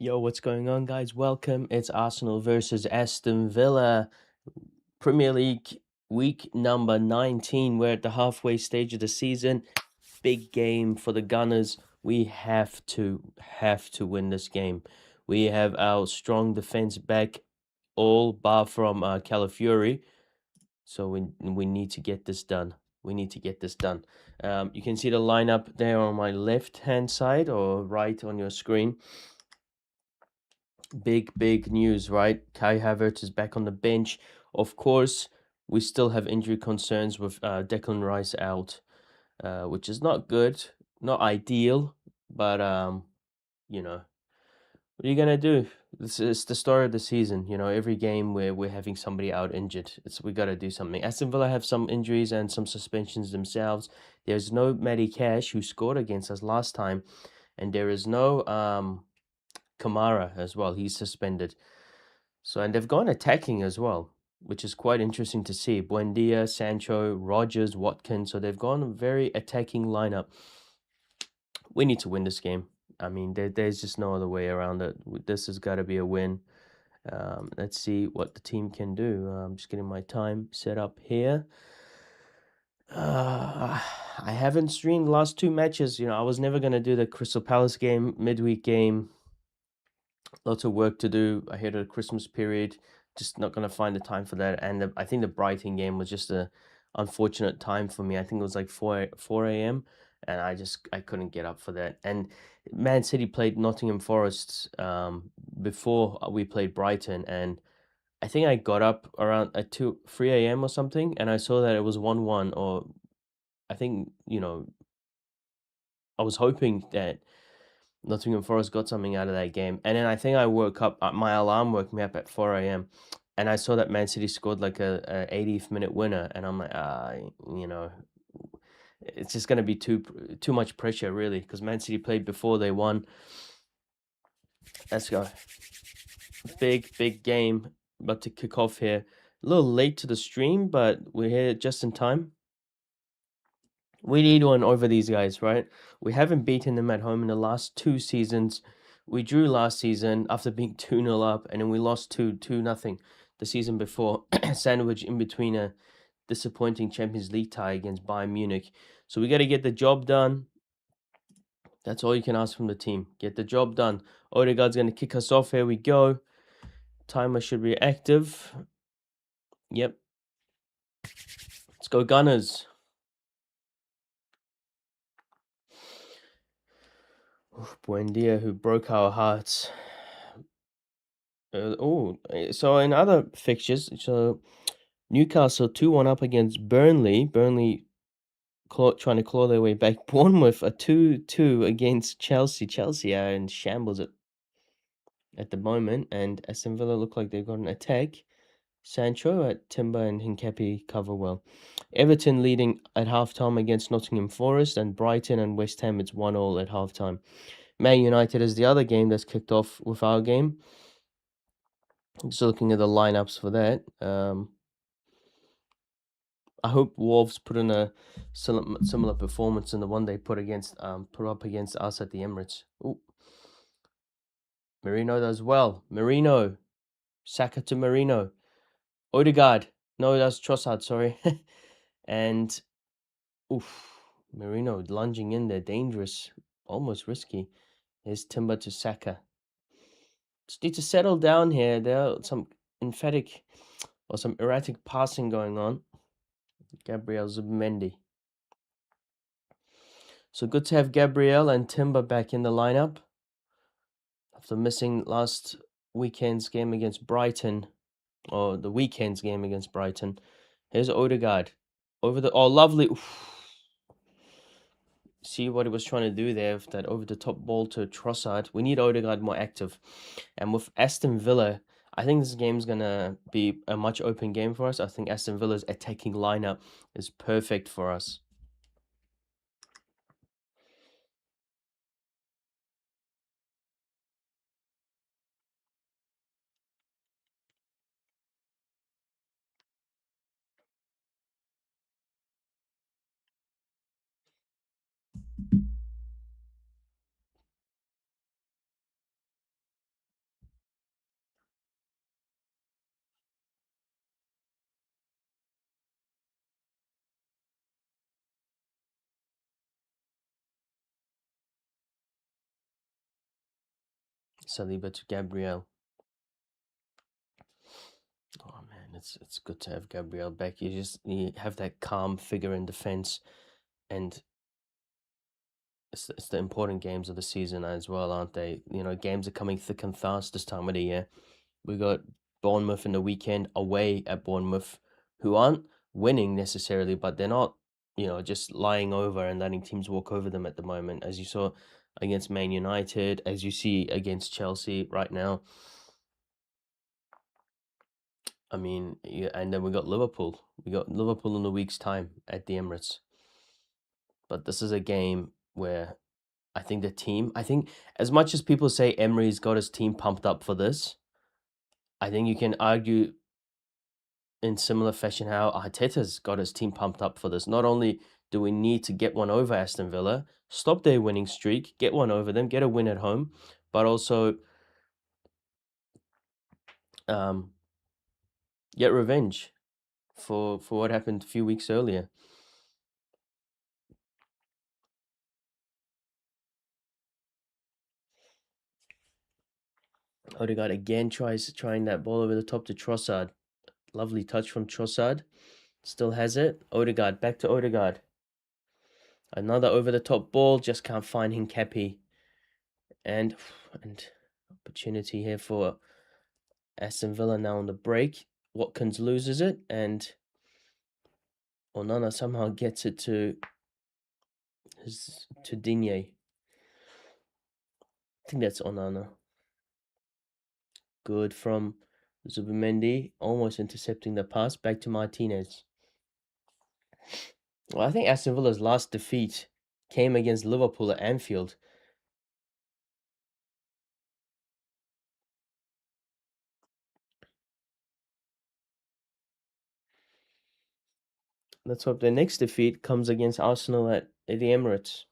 Yo, what's going on, guys? Welcome. It's Arsenal versus Aston Villa, Premier League week number 19. We're at the halfway stage of the season. Big game for the Gunners. We have to win this game. We have our strong defense back, all bar from Calafiori. So we need to get this done. We need to get this done. You can see the lineup there on my left-hand side or right on your screen. Big news, right? Kai Havertz is back on the bench. Of course, we still have injury concerns with Declan Rice out, which is not good, not ideal, but you know, what are you gonna do? This is the start of the season. You know, every game where we're having somebody out injured, we gotta do something. Aston Villa have some injuries and some suspensions themselves. There's no Matty Cash, who scored against us last time, and there is no Kamara as well. He's suspended. So, and they've gone attacking as well, which is quite interesting to see. Buendia, Sancho, Rogers, Watkins. So they've gone a very attacking lineup. We need to win this game. I mean, there's just no other way around it. This has got to be a win. Let's see what the team can do. I'm just getting my time set up here. I haven't streamed the last two matches. You know, I was never going to do the Crystal Palace game, midweek game. Lots of work to do ahead of the Christmas period. Just not going to find the time for that. And I think the Brighton game was just a unfortunate time for me. I think it was like 4 a.m. and I couldn't get up for that. And Man City played Nottingham Forest before we played Brighton, and I think I got up around at 3 a.m. or something, and I saw that it was 1-1. Or I think, I was hoping that Nottingham Forest got something out of that game. And then I think I woke up, my alarm woke me up at 4 a.m. and I saw that Man City scored like a 80th minute winner. And I'm like, it's just going to be too much pressure, really, because Man City played before they won. Let's go. Big game about to kick off here. A little late to the stream, but we're here just in time. We need one over these guys, right? We haven't beaten them at home in the last two seasons. We drew last season after being 2-0 up, and then we lost 2-0 the season before, sandwiched in between a disappointing Champions League tie against Bayern Munich. So we got to get the job done. That's all you can ask from the team. Get the job done. Odegaard's going to kick us off. Here we go. Timer should be active. Yep. Let's go Gunners. Buendia, who broke our hearts. So in other fixtures, so Newcastle 2-1 up against Burnley. Burnley trying to claw their way back. Bournemouth a 2-2 against Chelsea. Chelsea are in shambles at the moment, and Aston Villa look like they've got an attack. Sancho at Timber and Hincapié cover well. Everton leading at halftime against Nottingham Forest, and Brighton and West Ham, it's 1-1 at halftime. Man United is the other game that's kicked off with our game. Just looking at the lineups for that. I hope Wolves put in a similar performance in the one they put up against us at the Emirates. Ooh. Merino does well. Merino. Saka to Merino. Odegaard. No, that's Trossard, sorry. And Merino lunging in there, dangerous, almost risky. Here's Timber to Saka. Just need to settle down here. There are some emphatic or some erratic passing going on. Gabriel Zubimendi. So good to have Gabriel and Timber back in the lineup after missing last weekend's game against Brighton, or the weekend's game against Brighton. Here's Odegaard over the lovely. See what he was trying to do there with that over the top ball to Trossard. We need Odegaard more active, and with Aston Villa, I think this game's gonna be a much open game for us. I think Aston Villa's attacking lineup is perfect for us. Saliba to Gabriel. Oh man, it's good to have Gabriel back. You have that calm figure in defense, and it's the important games of the season as well, aren't they? You know, games are coming thick and fast this time of the year. We got Bournemouth in the weekend away at Bournemouth, who aren't winning necessarily, but they're not, just lying over and letting teams walk over them at the moment, as you saw against Man United, as you see against Chelsea right now. I mean, yeah, and then we got Liverpool. We got Liverpool in a week's time at the Emirates. But this is a game where I think as much as people say Emery's got his team pumped up for this, I think you can argue in similar fashion how Arteta's got his team pumped up for this. Not only do we need to get one over Aston Villa, stop their winning streak, get one over them, get a win at home, but also um, get revenge for what happened a few weeks earlier. Odegaard again trying that ball over the top to Trossard. Lovely touch from Trossard. Still has it. Odegaard, back to Odegaard. Another over the top ball, just can't find Hincapi. And opportunity here for Aston Villa now on the break. Watkins loses it, and Onana somehow gets it to Digne. I think that's Onana. Good from Zubimendi, almost intercepting the pass back to Martinez. Well, I think Aston Villa's last defeat came against Liverpool at Anfield. Let's hope the next defeat comes against Arsenal at the Emirates.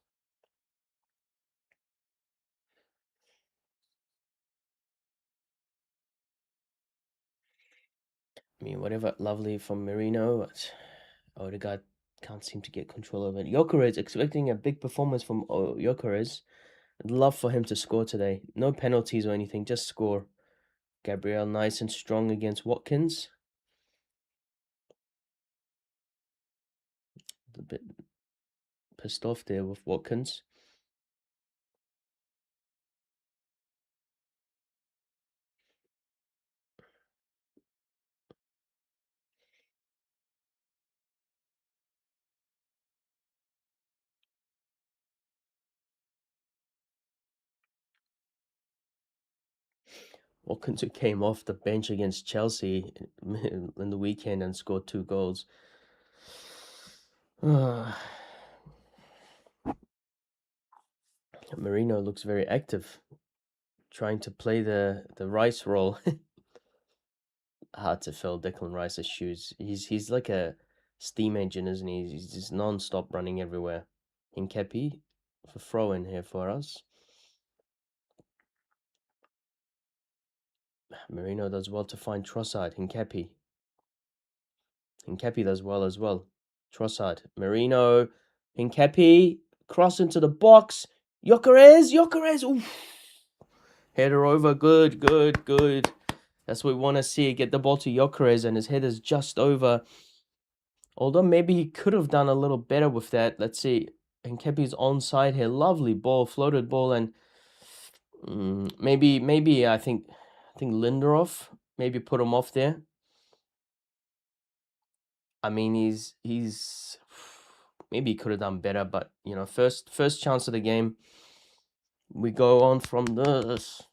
I mean, whatever, lovely from Merino, but Odegaard can't seem to get control of it. Gyökeres, expecting a big performance from Gyökeres. I'd love for him to score today. No penalties or anything, just score. Gabriel nice and strong against Watkins. A bit pissed off there with Watkins. Watkins who came off the bench against Chelsea in the weekend and scored 2 goals. Marino looks very active, trying to play the Rice role. Hard to fill Declan Rice's shoes. He's like a steam engine, isn't he? He's just non-stop running everywhere. Hincapi for throw in here for us. Marino does well to find Trossard. Hincapi. Hincapi does well as well. Trossard. Marino. Hincapi. Cross into the box. Gyökeres. Oof. Header over. Good. That's what we want to see. Get the ball to Gyökeres and his header's just over. Although maybe he could have done a little better with that. Let's see. Hincapi's onside here. Lovely ball. Floated ball. And maybe I think Lindelof maybe put him off there. I mean, he's maybe he could have done better, but first chance of the game. We go on from this.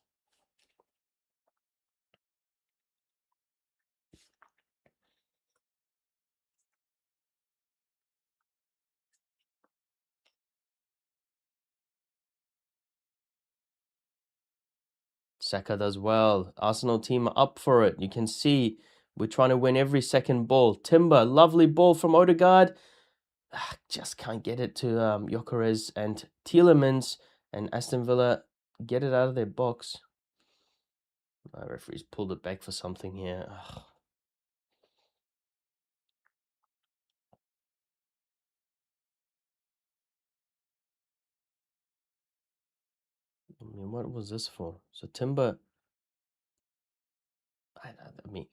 Saka does well. Arsenal team are up for it. You can see we're trying to win every second ball. Timber, lovely ball from Odegaard. Just can't get it to Gyökeres and Tielemans, and Aston Villa get it out of their box. My referee's pulled it back for something here. Ugh. mean, what was this for? So Timber, I mean,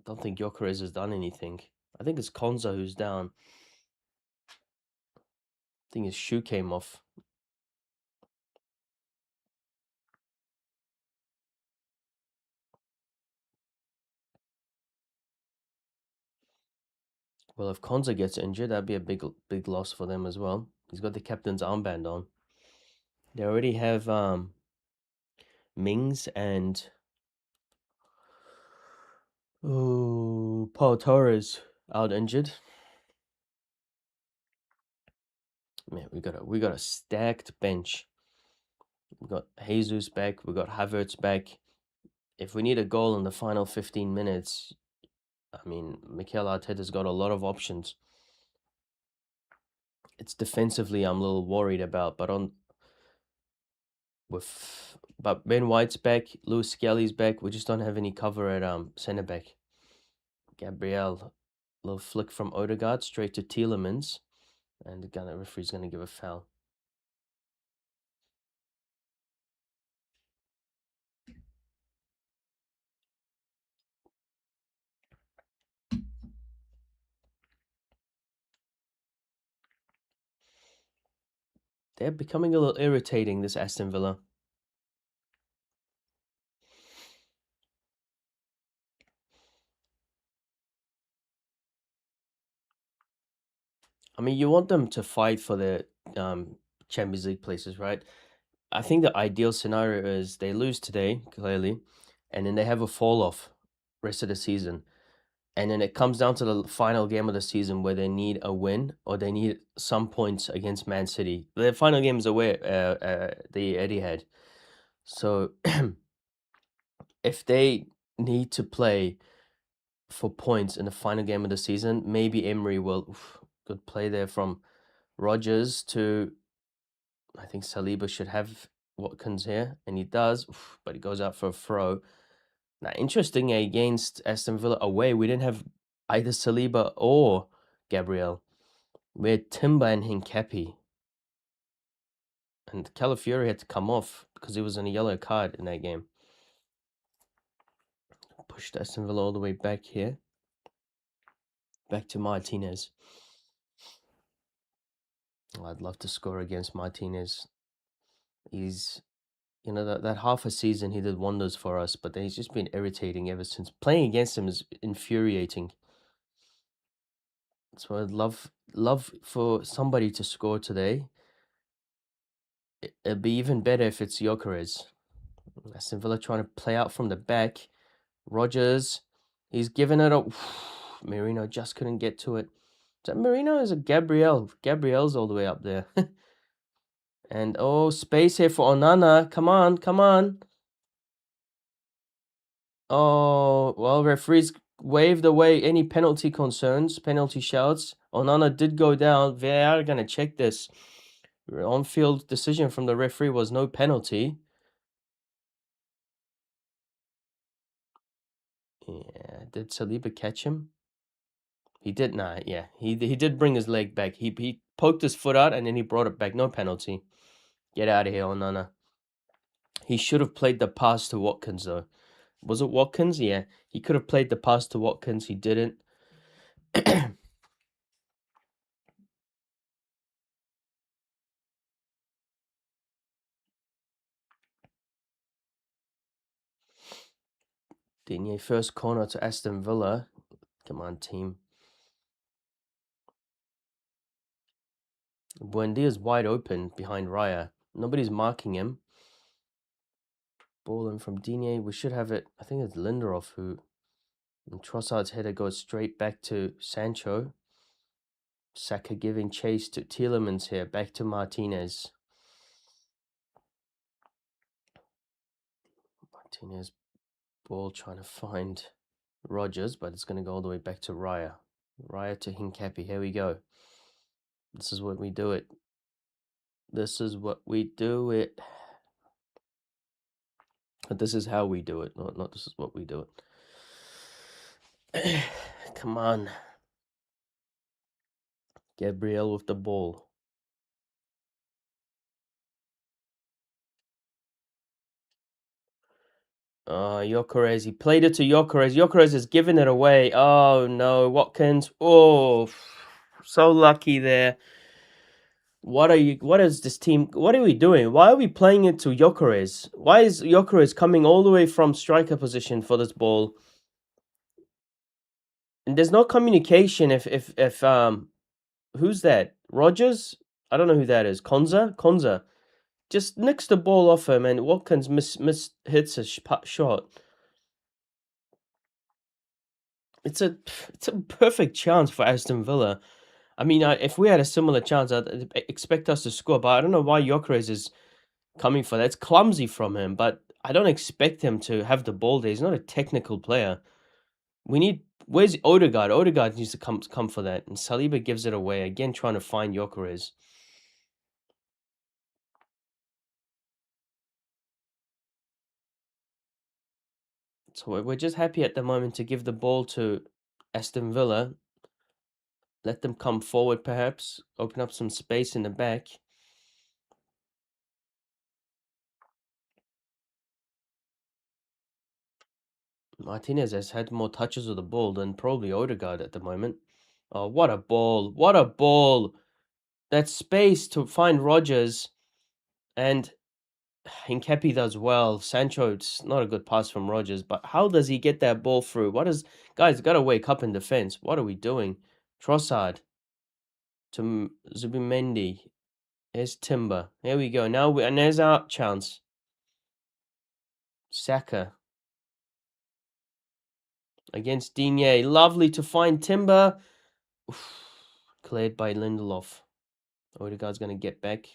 don't think Gyökeres has done anything. I think it's Konza who's down. I think his shoe came off. Well, if Konza gets injured, that'd be a big loss for them as well. He's got the captain's armband on. They already have Mings and Paul Torres out injured. Man, we got a stacked bench. We got Jesus back. We got Havertz back. If we need a goal in the final 15 minutes, I mean, Mikel Arteta's got a lot of options. It's defensively I'm a little worried about, but Ben White's back, Lewis Skelly's back. We just don't have any cover at centre back. Gabriel, little flick from Odegaard straight to Tielemans, and the referee's gonna give a foul. They're becoming a little irritating, this Aston Villa. I mean, you want them to fight for the Champions League places, right? I think the ideal scenario is they lose today, clearly, and then they have a fall off rest of the season. And then it comes down to the final game of the season where they need a win or they need some points against Man City. The final game is away, the Etihad. So if they need to play for points in the final game of the season, maybe Emery will good play there from Rodgers to, I think Saliba should have Watkins here, and he does, but he goes out for a throw. Now, interesting against Aston Villa away, we didn't have either Saliba or Gabriel. We had Timber and Hincapi. And Calafiori had to come off because he was on a yellow card in that game. Pushed Aston Villa all the way back here. Back to Martinez. I'd love to score against Martinez. He's, that half a season he did wonders for us, but he's just been irritating ever since. Playing against him is infuriating. So I'd love for somebody to score today. It'd be even better if it's Gyökeres. Aston Villa trying to play out from the back. Rodgers, he's given it up. Merino just couldn't get to it. Is that Merino or is it Gabriel? Gabriel's all the way up there. And space here for Onana. Come on, come on. Oh, well, referees waved away any penalty concerns, penalty shouts. Onana did go down. VAR are going to check this. On-field decision from the referee was no penalty. Yeah, did Saliba catch him? He did not. Yeah, he did bring his leg back. He poked his foot out and then he brought it back. No penalty. Get out of here, Onana. He should have played the pass to Watkins though. Was it Watkins? Yeah, he could have played the pass to Watkins. He didn't. Digne first corner to Aston Villa. Come on, team. Buendia's wide open behind Raya. Nobody's marking him. Ball in from Digne. We should have it. I think it's Lindelof who. And Trossard's header goes straight back to Sancho. Saka giving chase to Tielemans here. Back to Martinez. Martinez ball trying to find Rodgers, but it's going to go all the way back to Raya. Raya to Hincapi. Here we go. This is what we do it. This is what we do it. But this is how we do it. Not this is what we do it. Come on. Gabriel with the ball. Oh, Gyökeres. He played it to Gyökeres. Gyökeres has given it away. Oh no, Watkins. Oh, so lucky there. What are you? What is this team? What are we doing? Why are we playing it to Gyökeres? Why is Gyökeres coming all the way from striker position for this ball? And there's no communication. If who's that? Rogers? I don't know who that is. Konza just nicks the ball off him, and Watkins miss hits a shot. It's a it's a perfect chance for Aston Villa. I mean, if we had a similar chance, I'd expect us to score. But I don't know why Gyökeres is coming for that. It's clumsy from him, but I don't expect him to have the ball there. He's not a technical player. We need. Where's Odegaard? Odegaard needs to come for that, and Saliba gives it away again, trying to find Gyökeres. So we're just happy at the moment to give the ball to Aston Villa. Let them come forward, perhaps open up some space in the back. Martinez has had more touches of the ball than probably Odegaard at the moment. Oh, what a ball! What a ball! That space to find Rogers, and Hincapi does well. Sancho, it's not a good pass from Rogers, but how does he get that ball through? What is... Guys, got to wake up in defense. What are we doing? Trossard to Zubimendi. Here's Timber. Here we go. And there's our chance. Saka against Digne. Lovely to find Timber. Oof. Cleared by Lindelof. Odegaard's going to get back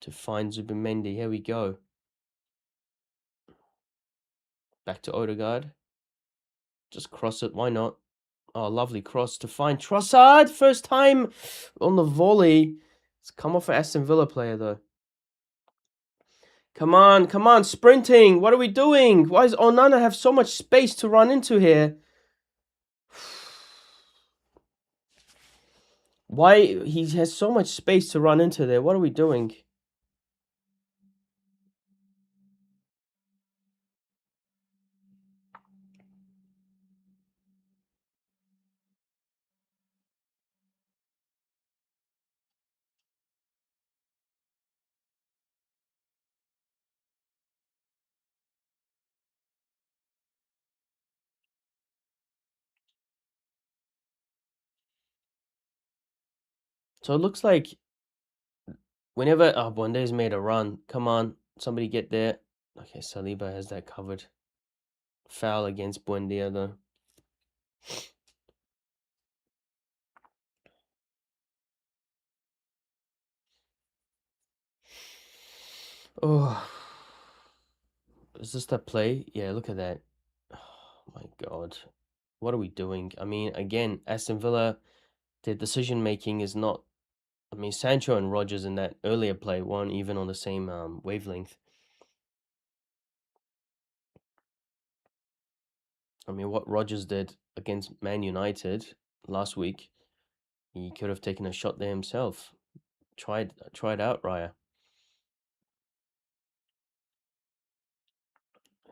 to find Zubimendi. Here we go. Back to Odegaard. Just cross it. Why not? Oh, lovely cross to find Trossard. First time on the volley. It's come off an Aston Villa player, though. Come on, sprinting. What are we doing? Why does Onana have so much space to run into here? Why he has so much space to run into there? What are we doing? So it looks like whenever Buendia's made a run, come on, somebody get there. Okay, Saliba has that covered. Foul against Buendia though. Oh, is this that play? Yeah, look at that. Oh my God, what are we doing? I mean, again, Aston Villa, their decision making is not. I mean, Sancho and Rogers in that earlier play weren't even on the same wavelength. I mean, what Rogers did against Man United last week, he could have taken a shot there himself. Tried out Raya.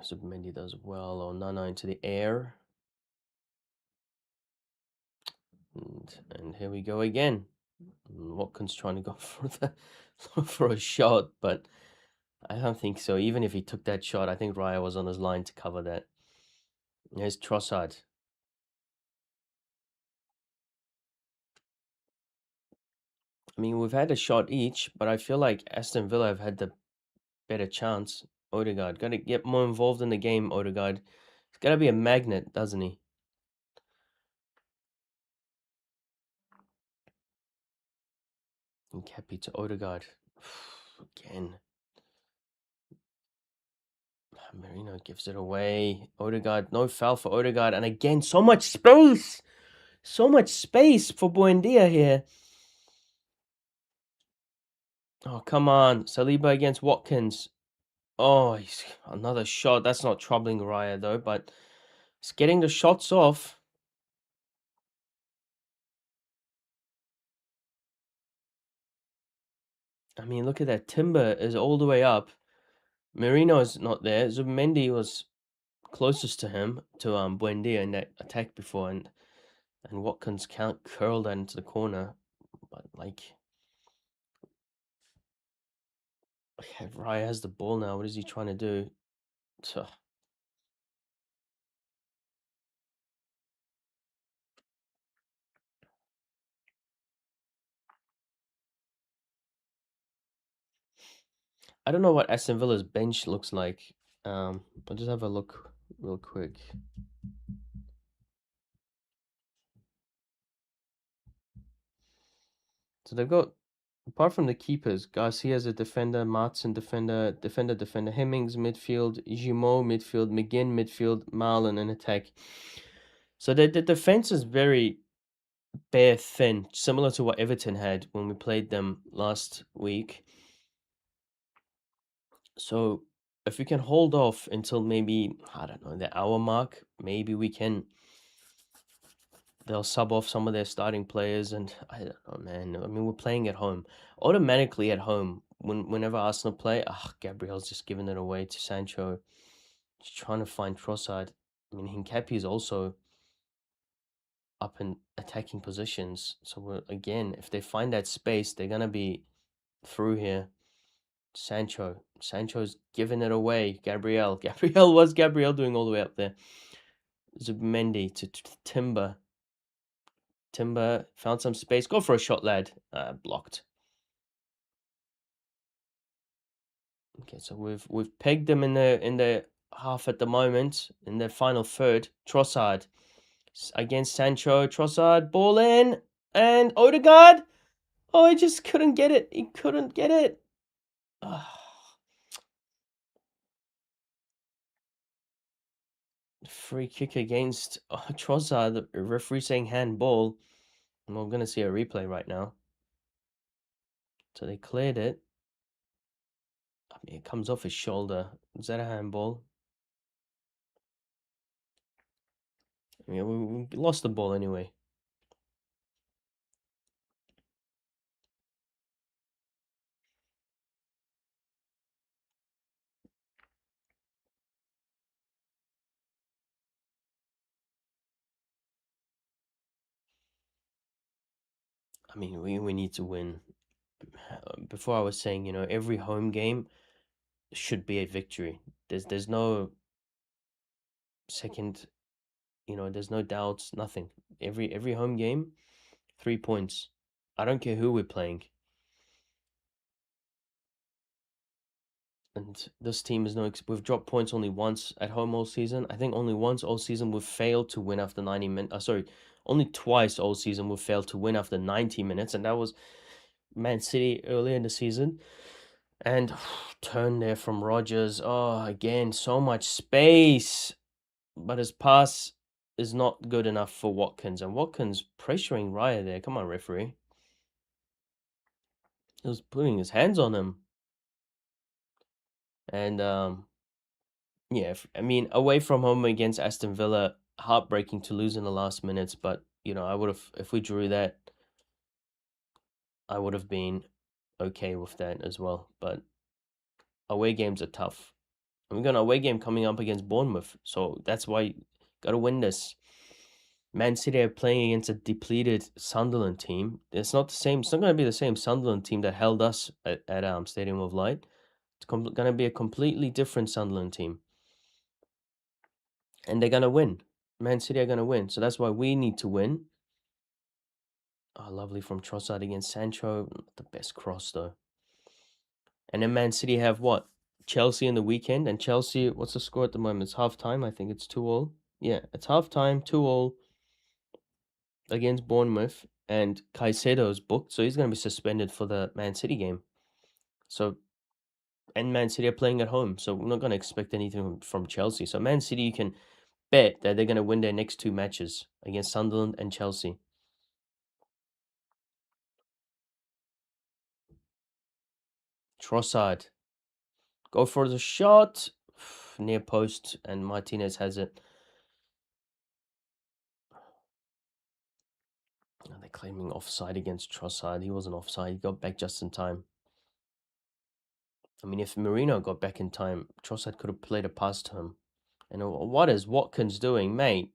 Submendi does well. Or Nana into the air. And here we go again. Watkins trying to go for a shot, but I don't think so. Even if he took that shot, I think Raya was on his line to cover that. Here's Trossard. I mean, we've had a shot each, but I feel like Aston Villa have had the better chance. Odegaard, got to get more involved in the game, Odegaard. He's got to be a magnet, doesn't he? And Kepi to Odegaard. Again. Marino gives it away. Odegaard, no foul for Odegaard. And again, so much space. So much space for Buendia here. Oh, come on. Saliba against Watkins. Oh, he's another shot. That's not troubling Raya, though, but it's getting the shots off. I mean, look at that. Timber is all the way up. Merino is not there. Zubimendi was closest to him, to Buendia in that attack before, and Watkins can't curl that into the corner. But like, Raya has the ball now. What is he trying to do? So, I don't know what Aston Villa's bench looks like. I'll just have a look real quick. So they've got, apart from the keepers, Garcia's a defender, Martin defender, Hemmings midfield, Gimo midfield, McGinn midfield, Marlon in attack. So the defense is very bare thin, similar to what Everton had when we played them last week. So if we can hold off until maybe, I don't know, the hour mark, maybe we can. They'll sub off some of their starting players, and I don't know, man. I mean, we're playing at home. Automatically at home, whenever Arsenal play, Gabriel's just giving it away to Sancho. Just trying to find Trossard. I mean, Hincapié is also up in attacking positions. So we're, again, if they find that space, they're gonna be through here. Sancho's giving it away. What's Gabriel doing all the way up there? Zubimendi to Timber. Timber found some space. Go for a shot, lad. Blocked. Okay, so we've pegged them in the half at the moment. In the final third, Trossard against Sancho. Trossard, ball in, and Odegaard. Oh, he just couldn't get it. He couldn't get it. Free kick against Trossard. The referee saying handball. And we're gonna see a replay right now. So they cleared it. I mean, it comes off his shoulder. Is that a handball? I mean, we lost the ball anyway. I mean, we need to win. Before I was saying, every home game should be a victory. There's no second, there's no doubts, nothing. Every home game, 3 points. I don't care who we're playing. And this team is we've dropped points only once at home all season. I think only once all season we've failed to win after 90 minutes. Sorry, only twice all season we've failed to win after 90 minutes, and that was Man City earlier in the season. And turn there from Rodgers. Oh, again, so much space. But his pass is not good enough for Watkins. And Watkins pressuring Raya there. Come on, referee. He was putting his hands on him. And yeah, I mean, away from home against Aston Villa, heartbreaking to lose in the last minutes. But I would have, if we drew that, I would have been okay with that as well. But away games are tough. And we got an away game coming up against Bournemouth, so that's why you got to win this. Man City are playing against a depleted Sunderland team. It's not the same. It's not going to be the same Sunderland team that held us at Stadium of Light. It's going to be a completely different Sunderland team, and they're going to win. Man City are going to win, so that's why we need to win. Oh, lovely from Trossard against Sancho. Not the best cross though. And then Man City have what? Chelsea in the weekend, and Chelsea. What's the score at the moment? It's half time. I think it's 2-2. Yeah, it's half time. 2-2 against Bournemouth, and Caicedo's booked, so he's going to be suspended for the Man City game. So, and Man City are playing at home, so we're not going to expect anything from Chelsea. So, Man City, you can bet that they're going to win their next two matches against Sunderland and Chelsea. Trossard, go for the shot, near post, and Martinez has it. They're claiming offside against Trossard. He wasn't offside. He got back just in time. I mean, if Marino got back in time, Trossard could have played a pass to him. And what is Watkins doing, mate?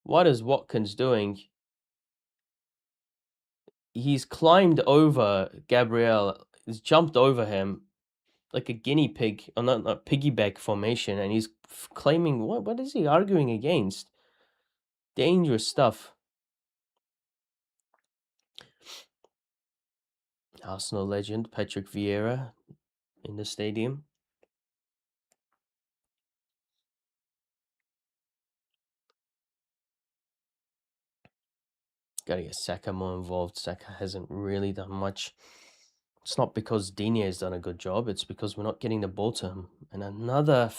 What is Watkins doing? He's climbed over Gabriel. He's jumped over him like a guinea pig, or not piggyback formation, and he's claiming what is he arguing against? Dangerous stuff. Arsenal legend Patrick Vieira in the stadium. Gotta get Saka more involved. Saka hasn't really done much. It's not because Digne has done a good job, it's because we're not getting the ball to him. And another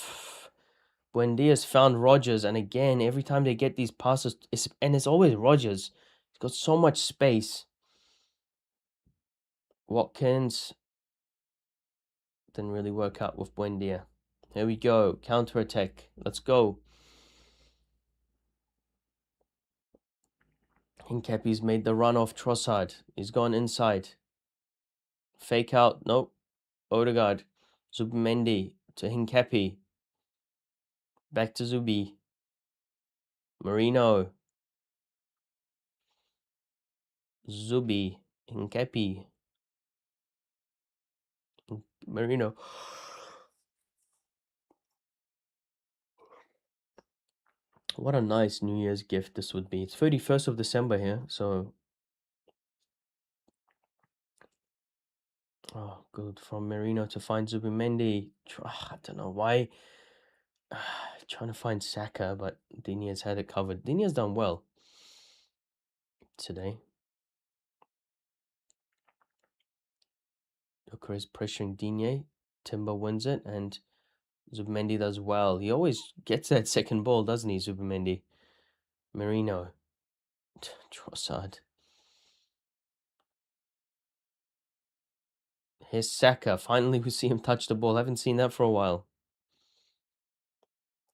Buendia's found Rogers, and again, every time they get these passes, it's always Rogers. He's got so much space. Watkins didn't really work out with Buendia. Here we go, counter attack. Let's go. Hincapie's made the run off Trossard. He's gone inside. Fake out. Nope. Odegaard. Zubimendi to Hincapie. Back to Zubi. Marino. Zubi. Hincapie. Marino. What a nice New Year's gift this would be. It's 31st of December here, so... Oh, good. From Marino to find Zubimendi. I don't know why. Trying to find Saka, but Digne's had it covered. Digne's done well today. Joker is pressuring Digne. Timber wins it, and Zubimendi does well. He always gets that second ball, doesn't he, Zubimendi? Marino. Trossard. Here's Saka. Finally, we see him touch the ball. Haven't seen that for a while.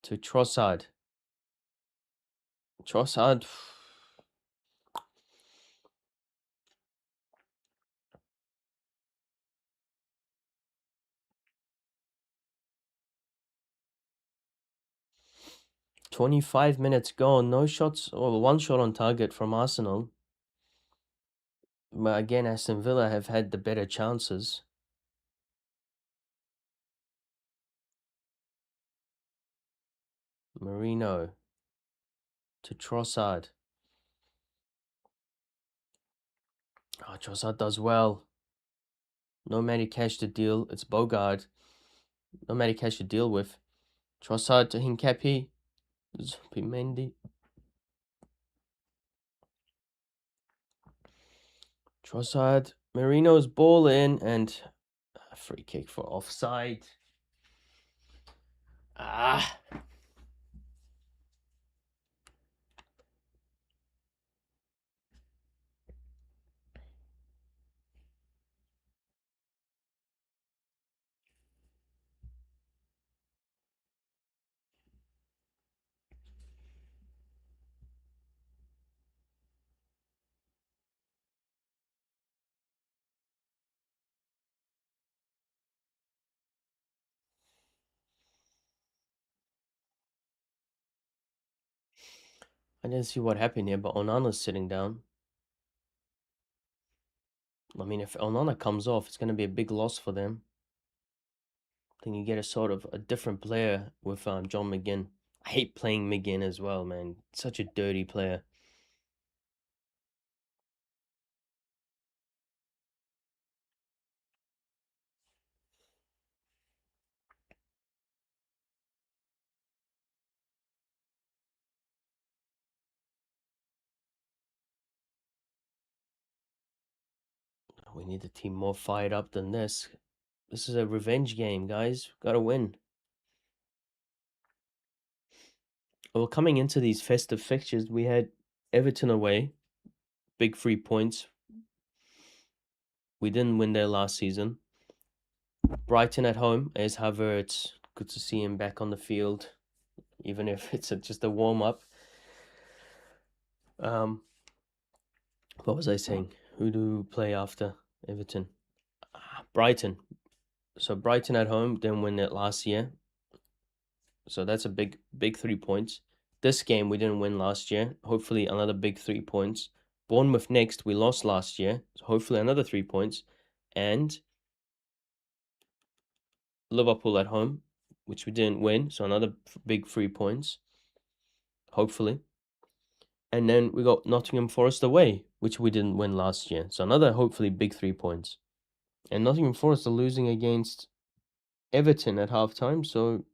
To Trossard. Trossard. 25 minutes gone. No shots, or one shot on target from Arsenal. But again, Aston Villa have had the better chances. Marino. To Trossard. Oh, Trossard does well. No Matty Cash to deal. It's Bogard. No Matty Cash to deal with. Trossard to Hincapie. Zubimendi. Trossard. Marino's ball in, and a free kick for offside. Ah. I didn't see what happened here, but Onana's sitting down. I mean, if Onana comes off, it's going to be a big loss for them. Then you get a sort of a different player with John McGinn. I hate playing McGinn as well, man. Such a dirty player. We need a team more fired up than this. This is a revenge game, guys. Gotta win. Well, coming into these festive fixtures, we had Everton away, big 3 points. We didn't win there last season. Brighton at home, as Havertz. Good to see him back on the field, even if it's just a warm-up. What was I saying? Who do we play after Everton? Brighton. So Brighton at home didn't win it last year. So that's a big 3 points. This game we didn't win last year. Hopefully another big 3 points. Bournemouth next, we lost last year. So hopefully another 3 points. And Liverpool at home, which we didn't win. So another big 3 points. Hopefully. And then we got Nottingham Forest away, which we didn't win last year. So another hopefully big 3 points. And Nottingham Forest are losing against Everton at halftime. So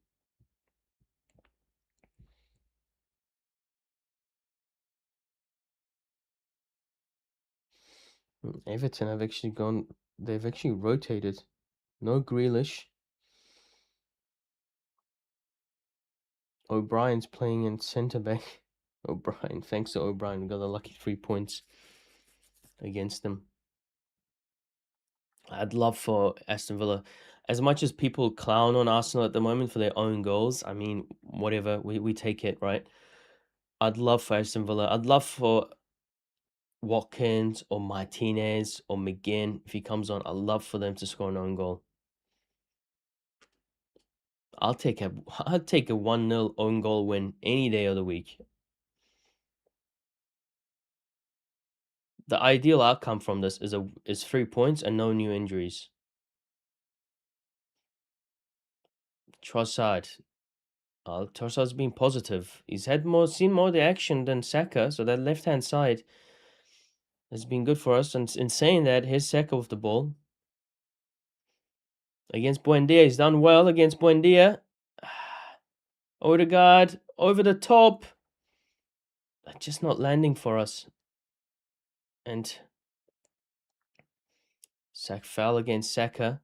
Everton have actually gone, they've actually rotated. No Grealish. O'Brien's playing in centre back. O'Brien, thanks to O'Brien, we got a lucky 3 points against them. I'd love for Aston Villa, as much as people clown on Arsenal at the moment for their own goals. I mean, whatever, we take it, right? I'd love for Aston Villa. I'd love for Watkins or Martinez or McGinn, if he comes on, I'd love for them to score an own goal. I'll take a 1-0 own goal win any day of the week. The ideal outcome from this is 3 points and no new injuries. Trossard. Trossard's been positive. He's seen more of the action than Saka, so that left hand side has been good for us. And in saying that, here's Saka with the ball against Buendia. He's done well against Buendia. Odegaard over the top, just not landing for us. And Sak foul against Saka.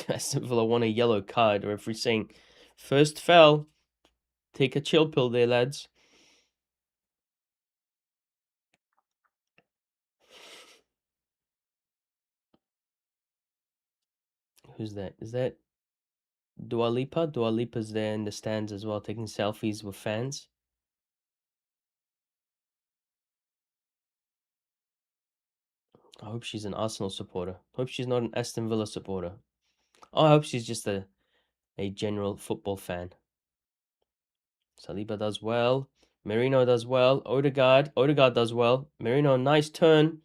Aston Villa won a yellow card. Referee saying, first foul. Take a chill pill there, lads. Who's that? Is that Dua Lipa? Dua Lipa's there in the stands as well, taking selfies with fans. I hope she's an Arsenal supporter. Hope she's not an Aston Villa supporter. Oh, I hope she's just a general football fan. Saliba does well. Merino does well. Odegaard does well. Merino, nice turn.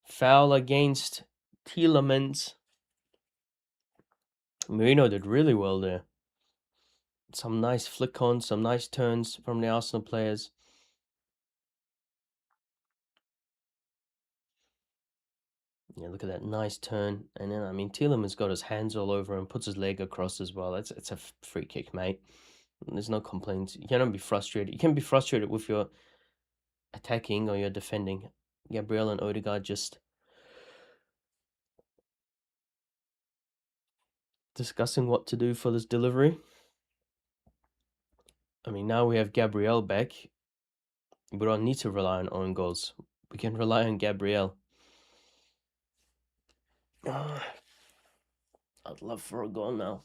Foul against Tielemans. Merino did really well there. Some nice flick on, some nice turns from the Arsenal players. Yeah, look at that nice turn. And then, I mean, Tielemans got his hands all over and puts his leg across as well. It's a free kick, mate. There's no complaints. You cannot be frustrated. You can be frustrated with your attacking or your defending. Gabriel and Odegaard just discussing what to do for this delivery. I mean, now we have Gabriel back. We don't need to rely on own goals. We can rely on Gabriel. I'd love for a goal now.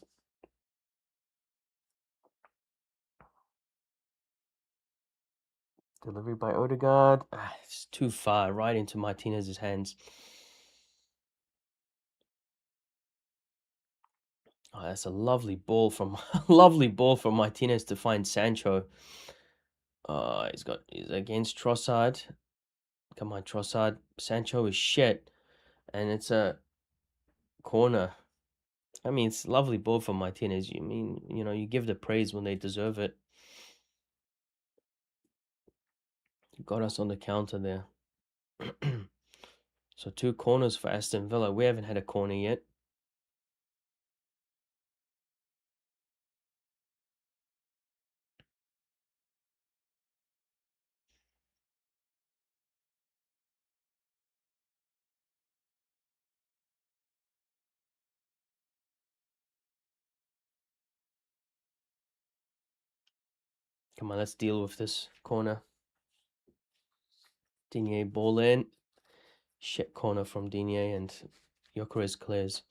Delivery by Odegaard. It's too far, right into Martinez's hands. Oh, that's a lovely ball from Martinez to find Sancho. He's against Trossard. Come on, Trossard. Sancho is shit, and it's a corner. I mean, it's a lovely ball from Martinez. You give the praise when they deserve it. Got us on the counter there. So 2 corners for Aston Villa. We haven't had a corner yet. Come on, let's deal with this corner. Digne ball in. Shit corner from Digne, and Gyökeres clears.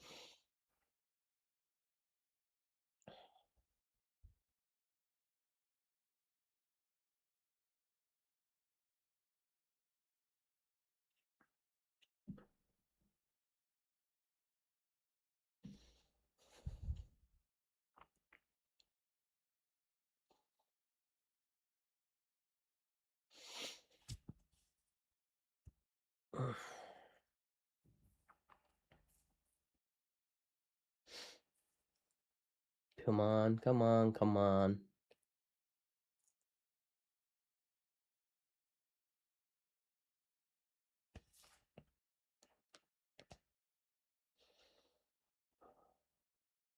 Come on, come on, come on.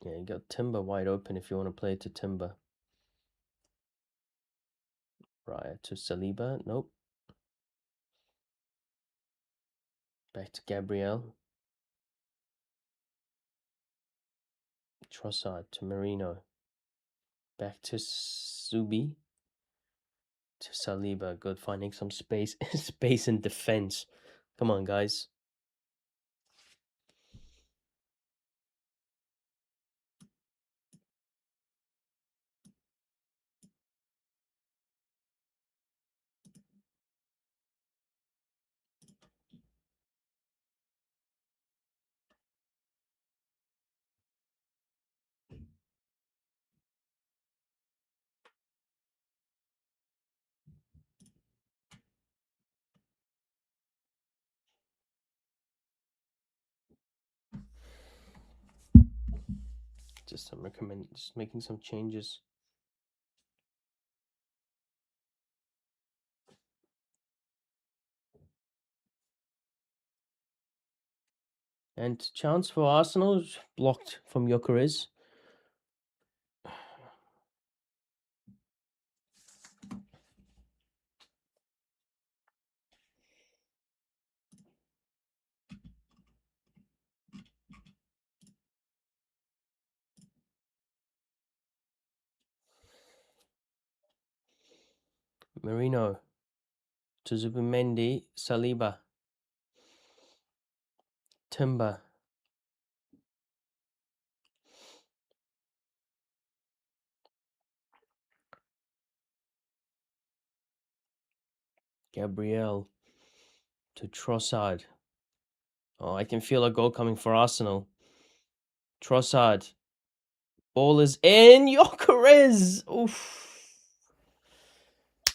Yeah, you got Timber wide open if you want to play it to Timber. Right, to Saliba. Nope. Back to Gabriel. Trossard to Marino. Back to Subi. To Saliba. Good, finding some space space in defense. Come on, guys. Just making some changes. And chance for Arsenal blocked from Gyökeres. Marino to Zubimendi, Saliba, Timber, Gabriel to Trossard. Oh, I can feel a goal coming for Arsenal. Trossard. Ball is in. Gyökeres. Oof.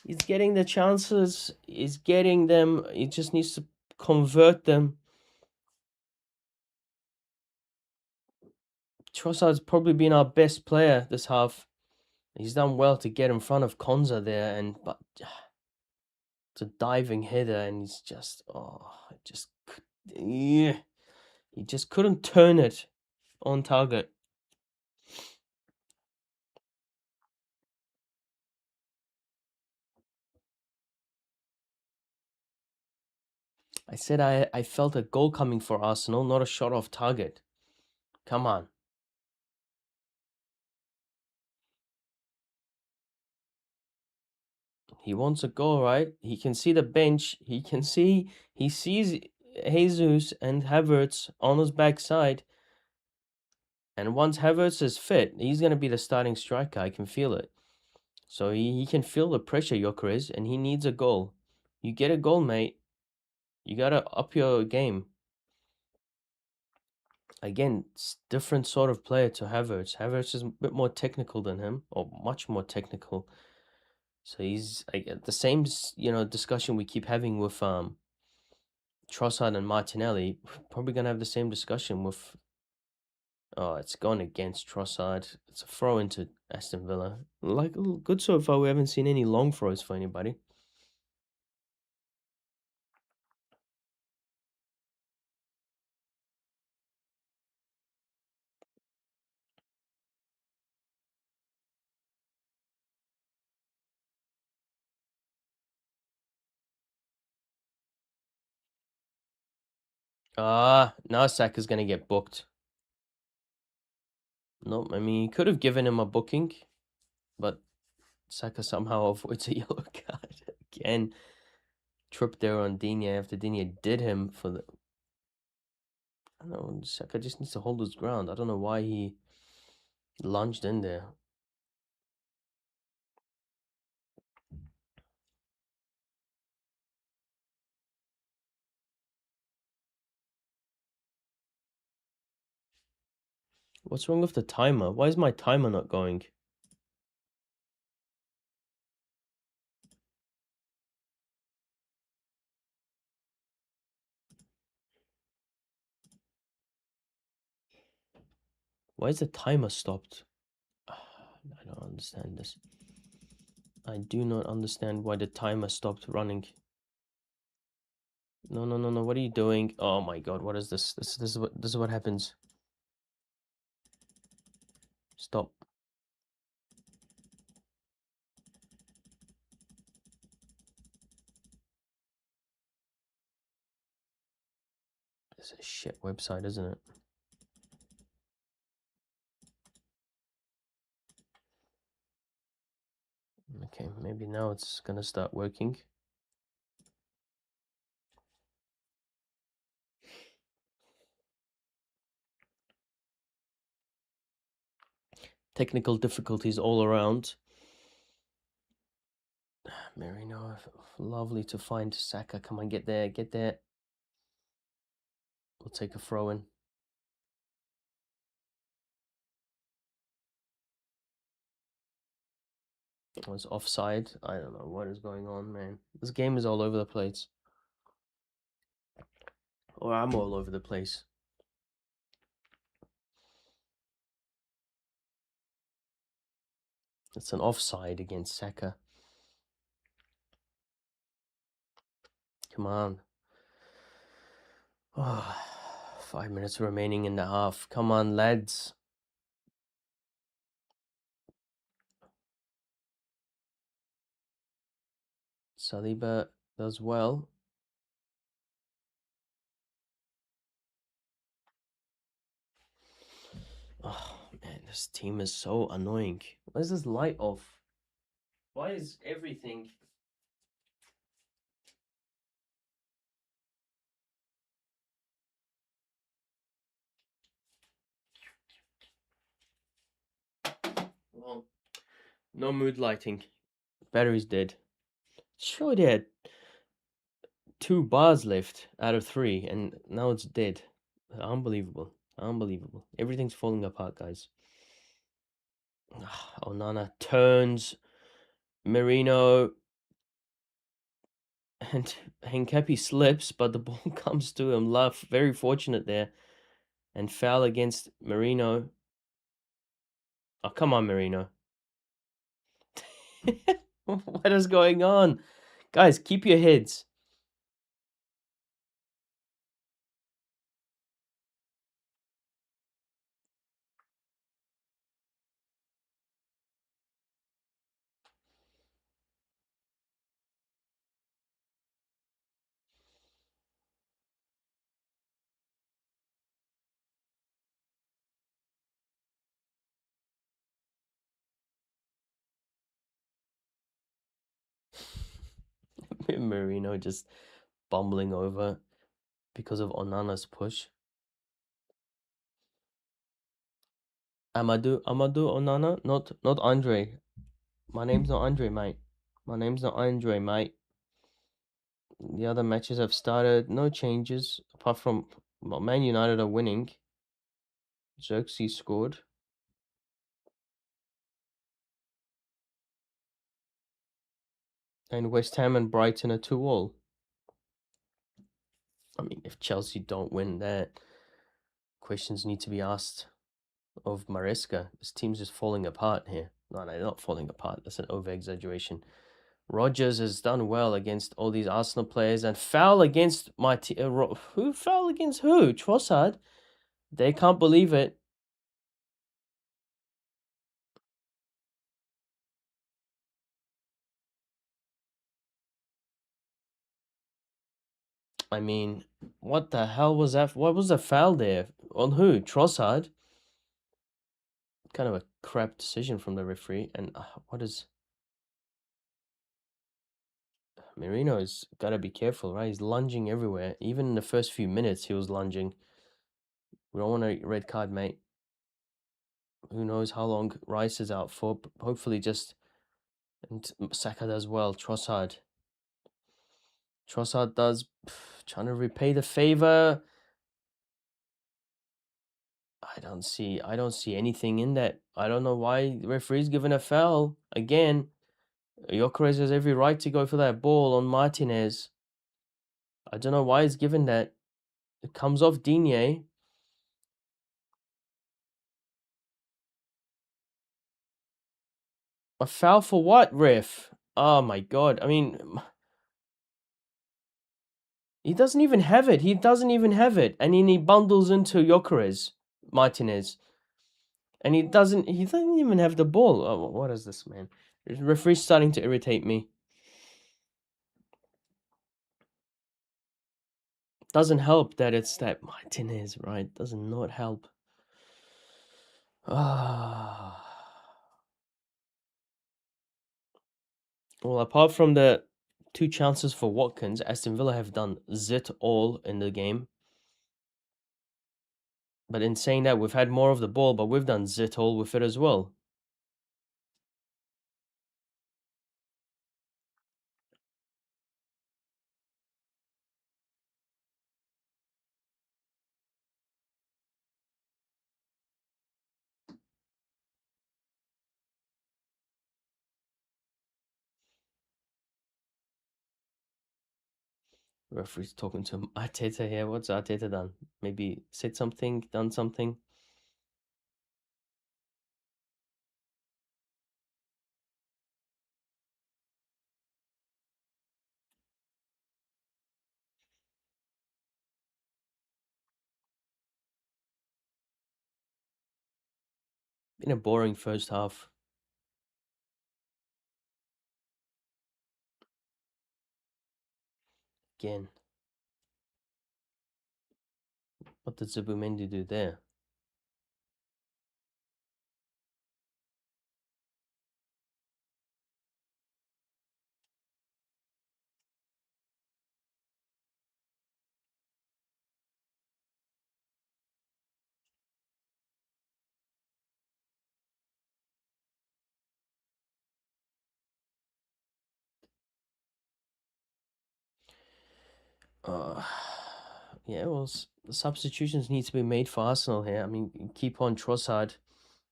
He's getting the chances. He's getting them. He just needs to convert them. Trossard's probably been our best player this half. He's done well to get in front of Konza there, but it's a diving header, and he's just yeah, he just couldn't turn it on target. I said I felt a goal coming for Arsenal, not a shot off target. Come on. He wants a goal, right? He can see the bench. He sees Jesus and Havertz on his backside. And once Havertz is fit, he's going to be the starting striker. I can feel it. So he can feel the pressure, Gyökeres, and he needs a goal. You get a goal, mate. You got to up your game. Again, it's different sort of player to Havertz. Havertz is a bit more technical than him, or much more technical. So he's the same, discussion we keep having with Trossard and Martinelli. Probably gonna have the same discussion with. Oh, it's gone against Trossard. It's a throw into Aston Villa. Like good so far. We haven't seen any long throws for anybody. Now Saka's gonna get booked. No, I mean, he could have given him a booking, but Saka somehow avoids a yellow card again. Trip there on Digne after Digne did him for the. I don't know. Saka just needs to hold his ground. I don't know why he lunged in there. What's wrong with the timer? Why is my timer not going? Why is the timer stopped? understand this. I do not understand why the timer stopped running. No, no, no, no. What are you doing? Oh my god, what is this? This is what happens. Stop. It's a shit website, isn't it? Okay, maybe now it's gonna start working. Technical difficulties all around. Merino, lovely to find. Saka, come on, get there, get there. We'll take a throw in. It was offside. I don't know what is going on, man. This game is all over the place. Or I'm all over the place. It's an offside against Saka. Come on. Oh, 5 minutes remaining in the half. Come on, lads. Saliba does well. Oh, man, this team is so annoying. Why is this light off? Why is everything... Well, no mood lighting. Battery's dead. Sure, they had 2 bars left out of 3, and now it's dead. Unbelievable. Unbelievable. Everything's falling apart, guys. Onana turns. Merino. And Henkepi slips, but the ball comes to him. Love, very fortunate there. And foul against Merino. Oh, come on, Merino. What is going on? Guys, keep your heads. Merino just bumbling over because of Onana's push. Amadou Onana, not Andre. My name's not Andre, mate. My name's not Andre, mate. The other matches have started. No changes apart from Man United are winning. Xerxes scored. And West Ham and Brighton are 2-2. I mean, if Chelsea don't win that, questions need to be asked of Maresca. This team's just falling apart here. No, they're not falling apart. That's an over-exaggeration. Rodgers has done well against all these Arsenal players and foul against my team. Who foul against who? Trossard. They can't believe it. I mean, what the hell was that? What was the foul there? On who? Trossard? Kind of a crap decision from the referee. And what is... Merino's got to be careful, right? He's lunging everywhere. Even in the first few minutes, he was lunging. We don't want a red card, mate. Who knows how long Rice is out for. Hopefully just... And Saka does well. Trossard does... Trying to repay the favor. I don't see anything in that. I don't know why the referee's given a foul. Again, Gyökeres has every right to go for that ball on Martinez. I don't know why he's given that. It comes off Digne. A foul for what, ref? Oh my god. I mean, he doesn't even have it. He doesn't even have it. And then he bundles into Jokeres, Martinez. And he doesn't even have the ball. Oh, what is this, man? The referee's starting to irritate me. Doesn't help that it's that Martinez, right? Does not help. Ah. Well, apart from the 2 chances for Watkins, Aston Villa have done zit all in the game. But in saying that, we've had more of the ball, but we've done zit all with it as well. Referee's talking to Arteta here. What's Arteta done? Maybe said something, done something? Been a boring first half. Again. What did Zubimendi do there? Uh, yeah, well, substitutions need to be made for Arsenal here. I mean, keep on Trossard.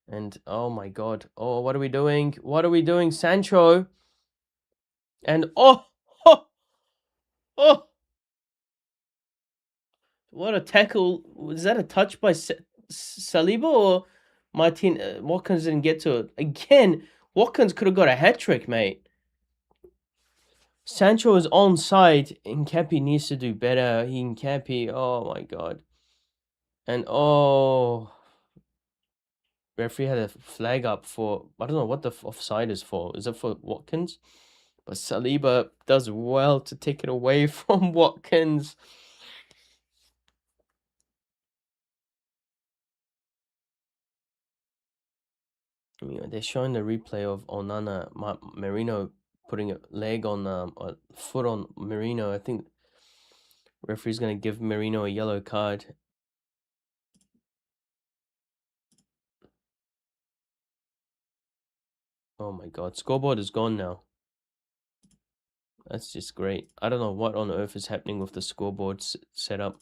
And oh my god. Oh, what are we doing? What are we doing? Sancho. And oh, oh, oh. What a tackle. Was that a touch by Saliba or Martin? Watkins didn't get to it. Again, Watkins could have got a hat trick, mate. Sancho is onside. Nketiah needs to do better. Nketiah, oh my god. And oh, referee had a flag up for, I don't know what the offside is for. Is it for Watkins? But Saliba does well to take it away from Watkins. I mean, they're showing the replay of Onana, Merino putting a leg on, a foot on Merino. I think referee's going to give Merino a yellow card. Oh my god, scoreboard is gone now. That's just great. I don't know what on earth is happening with the scoreboard setup.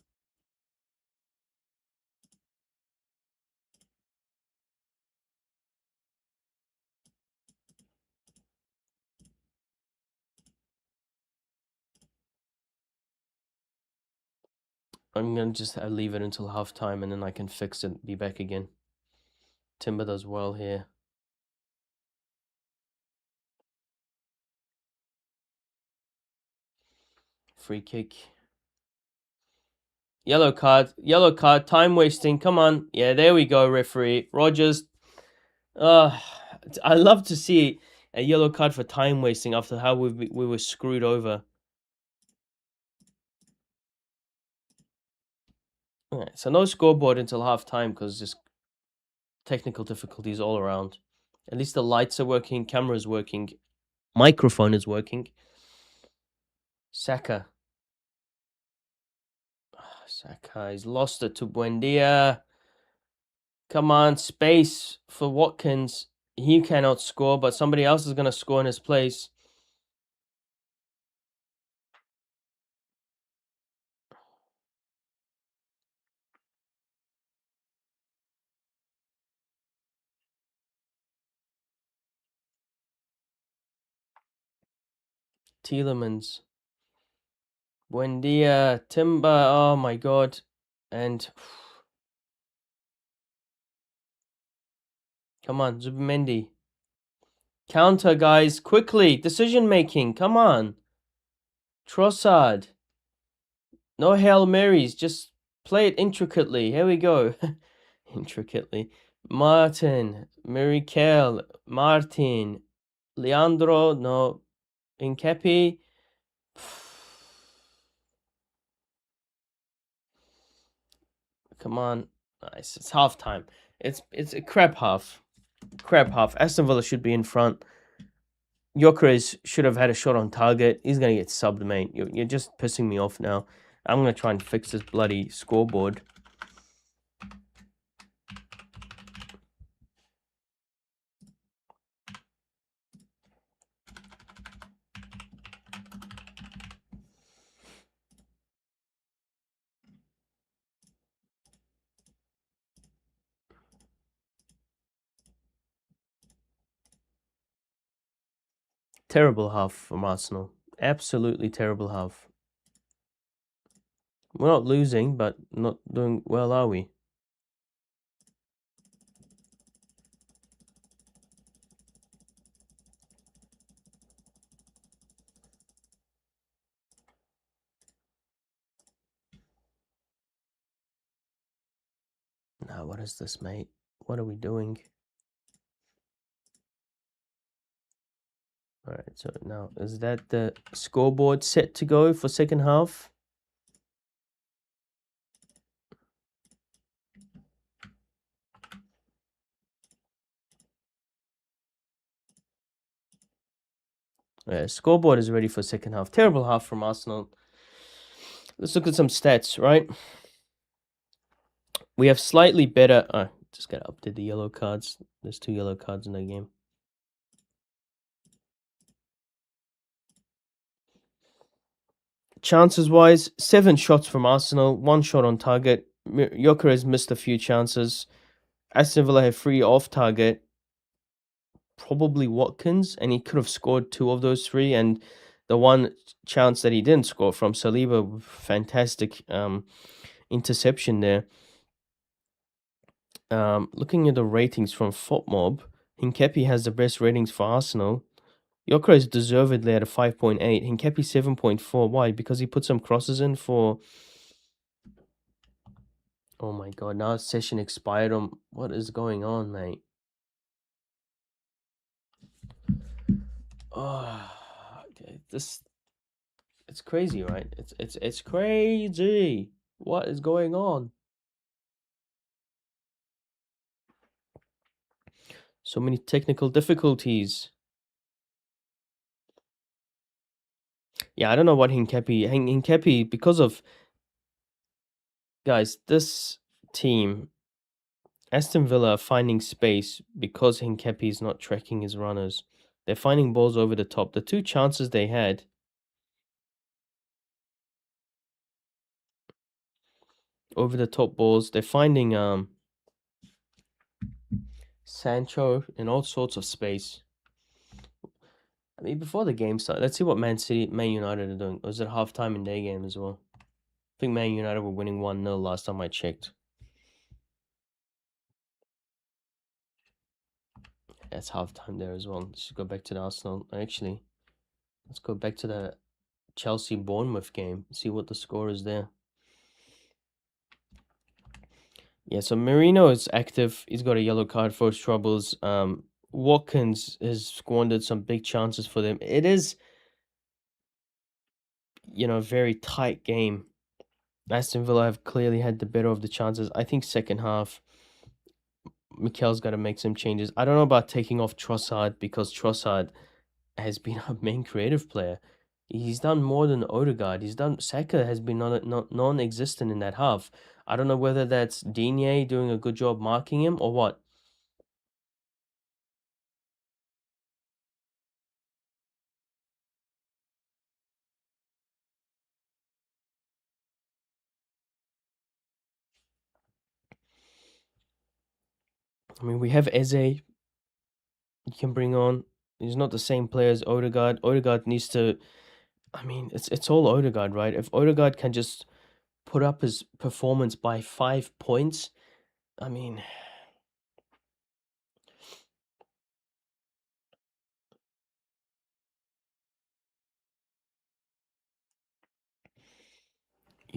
I'm going to just leave it until halftime and then I can fix it, be back again. Timber does well here. Free kick. Yellow card, time wasting. Come on. Yeah, there we go, referee. Rogers. I love to see a yellow card for time wasting after how we were screwed over. Alright, so no scoreboard until half time because just technical difficulties all around. At least the lights are working, camera's working, microphone is working. Saka. Saka, he's lost it to Buendia. Come on, space for Watkins. He cannot score, but somebody else is going to score in his place. Tielemans. Buendia. Timber. Oh my god. And come on, Zubimendi. Counter, guys, quickly. Decision making. Come on. Trossard. No Hail Marys. Just play it intricately. Here we go. Intricately. Martin. Mirakel. Martin. Leandro. No. Inkepi. Come on. Nice. It's half time. It's a crap half. Crap half. Aston Villa should be in front. Gyökeres should have had a shot on target. He's going to get subbed, mate. You're just pissing me off now. I'm going to try and fix this bloody scoreboard. Terrible half from Arsenal. Absolutely terrible half. We're not losing, but not doing well, are we? Now, what is this, mate? What are we doing? All right, so now, is that the scoreboard set to go for second half? Yeah, scoreboard is ready for second half. Terrible half from Arsenal. Let's look at some stats, right? We have slightly better... just gotta update the yellow cards. There's 2 yellow cards in the game. Chances-wise, 7 shots from Arsenal, 1 shot on target. Gyökeres missed a few chances. Aston Villa have 3 off target. Probably Watkins, and he could have scored 2 of those 3. And the one chance that he didn't score from Saliba, fantastic interception there. Looking at the ratings from FotMob, Hinkepi has the best ratings for Arsenal. Gyökeres deservedly at a 5.8. Hinkepi 7.4. Why? Because he put some crosses in for... Oh my god, now session expired on... What is going on, mate? Oh, okay. This... It's crazy, right? It's crazy. What is going on? So many technical difficulties. Yeah, I don't know what Hinkepi, because of... Guys, this team, Aston Villa, are finding space because Hinkepi is not tracking his runners. They're finding balls over the top. The 2 chances they had... Over the top balls, they're finding Sancho in all sorts of space. I mean, before the game started, let's see what Man United are doing. Was it halftime in their game as well? I think Man United were winning 1-0 last time I checked. That's halftime there as well. Let's go back to the Arsenal. Actually, let's go back to the Chelsea-Bournemouth game. See what the score is there. Yeah, so Merino is active. He's got a yellow card for his troubles. Watkins has squandered some big chances for them. It is, a very tight game. Aston Villa have clearly had the better of the chances. I think second half, Mikel's got to make some changes. I don't know about taking off Trossard because Trossard has been our main creative player. He's done more than Odegaard. Saka has been non-existent in that half. I don't know whether that's Digne doing a good job marking him or what. I mean, we have Eze you can bring on. He's not the same player as Odegaard. Odegaard needs to... I mean, it's all Odegaard, right? If Odegaard can just put up his performance by 5 points, I mean...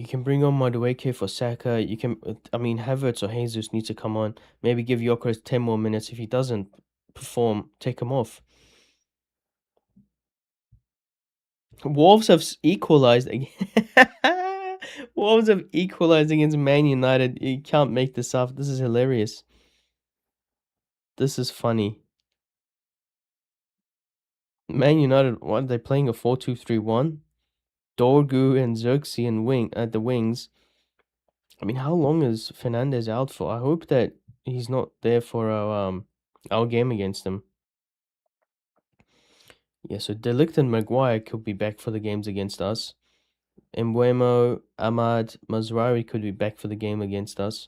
You can bring on Madueke for Saka. You can, I mean, Havertz or Jesus needs to come on. Maybe give Gyökeres 10 more minutes. If he doesn't perform, take him off. Wolves have equalized again. Wolves have equalized against Man United. You can't make this up. This is hilarious. This is funny. Man United, what are they playing? A 4-2-3-1? Dorgu and Xerxes and wing at the wings. I mean, how long is Fernandez out for? I hope that he's not there for our game against them. Yeah, so De Ligt and Maguire could be back for the games against us. Embuemo, Ahmad, Mazraoui could be back for the game against us.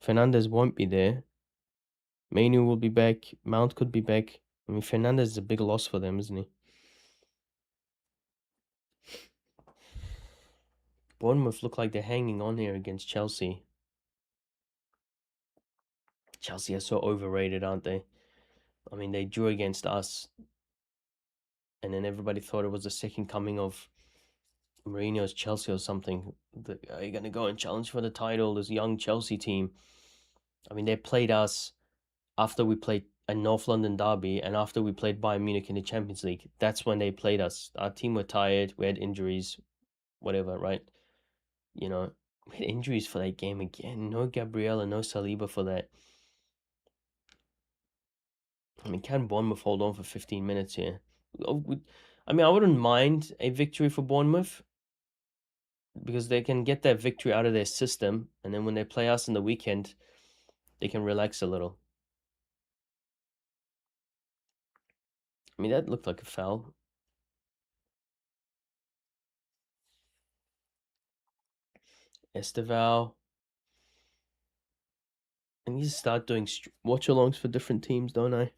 Fernandez won't be there. Mainu will be back. Mount could be back. I mean, Fernandez is a big loss for them, isn't he? Bournemouth look like they're hanging on here against Chelsea. Chelsea are so overrated, aren't they? I mean, they drew against us, and then everybody thought it was the second coming of Mourinho's Chelsea or something. Are you going to go and challenge for the title, this young Chelsea team? I mean, they played us after we played a North London derby and after we played Bayern Munich in the Champions League. That's when they played us. Our team were tired, we had injuries, whatever, right? You know, we had injuries for that game again. No Gabriel and no Saliba for that. I mean, can Bournemouth hold on for 15 minutes here? I mean, I wouldn't mind a victory for Bournemouth because they can get that victory out of their system, and then when they play us in the weekend, they can relax a little. I mean, that looked like a foul. Esteval. I need to start doing watch-alongs for different teams, don't I?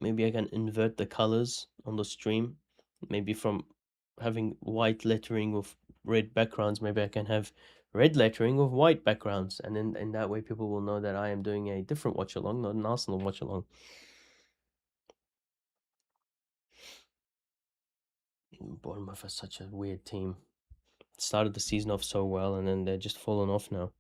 Maybe I can invert the colors on the stream. Maybe from having white lettering with red backgrounds, maybe I can have red lettering with white backgrounds. And then in that way, people will know that I am doing a different watch-along, not an Arsenal watch-along. Bournemouth is such a weird team. Started the season off so well, and then they're just falling off now.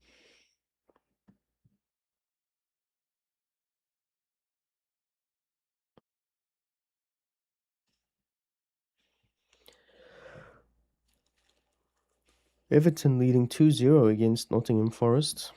Everton leading 2-0 against Nottingham Forest.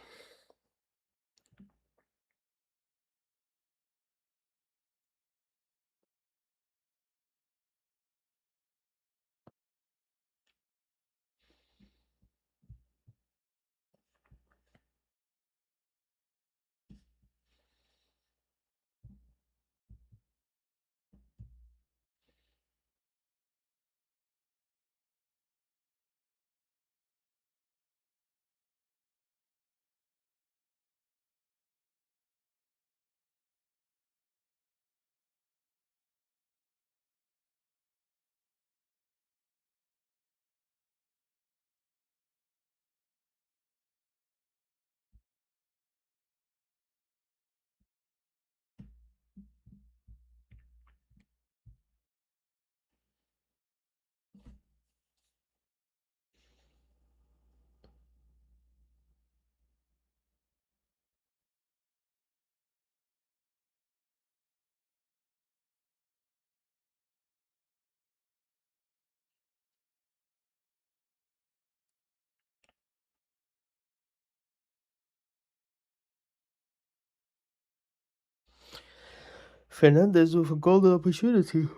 Fernandez with a golden opportunity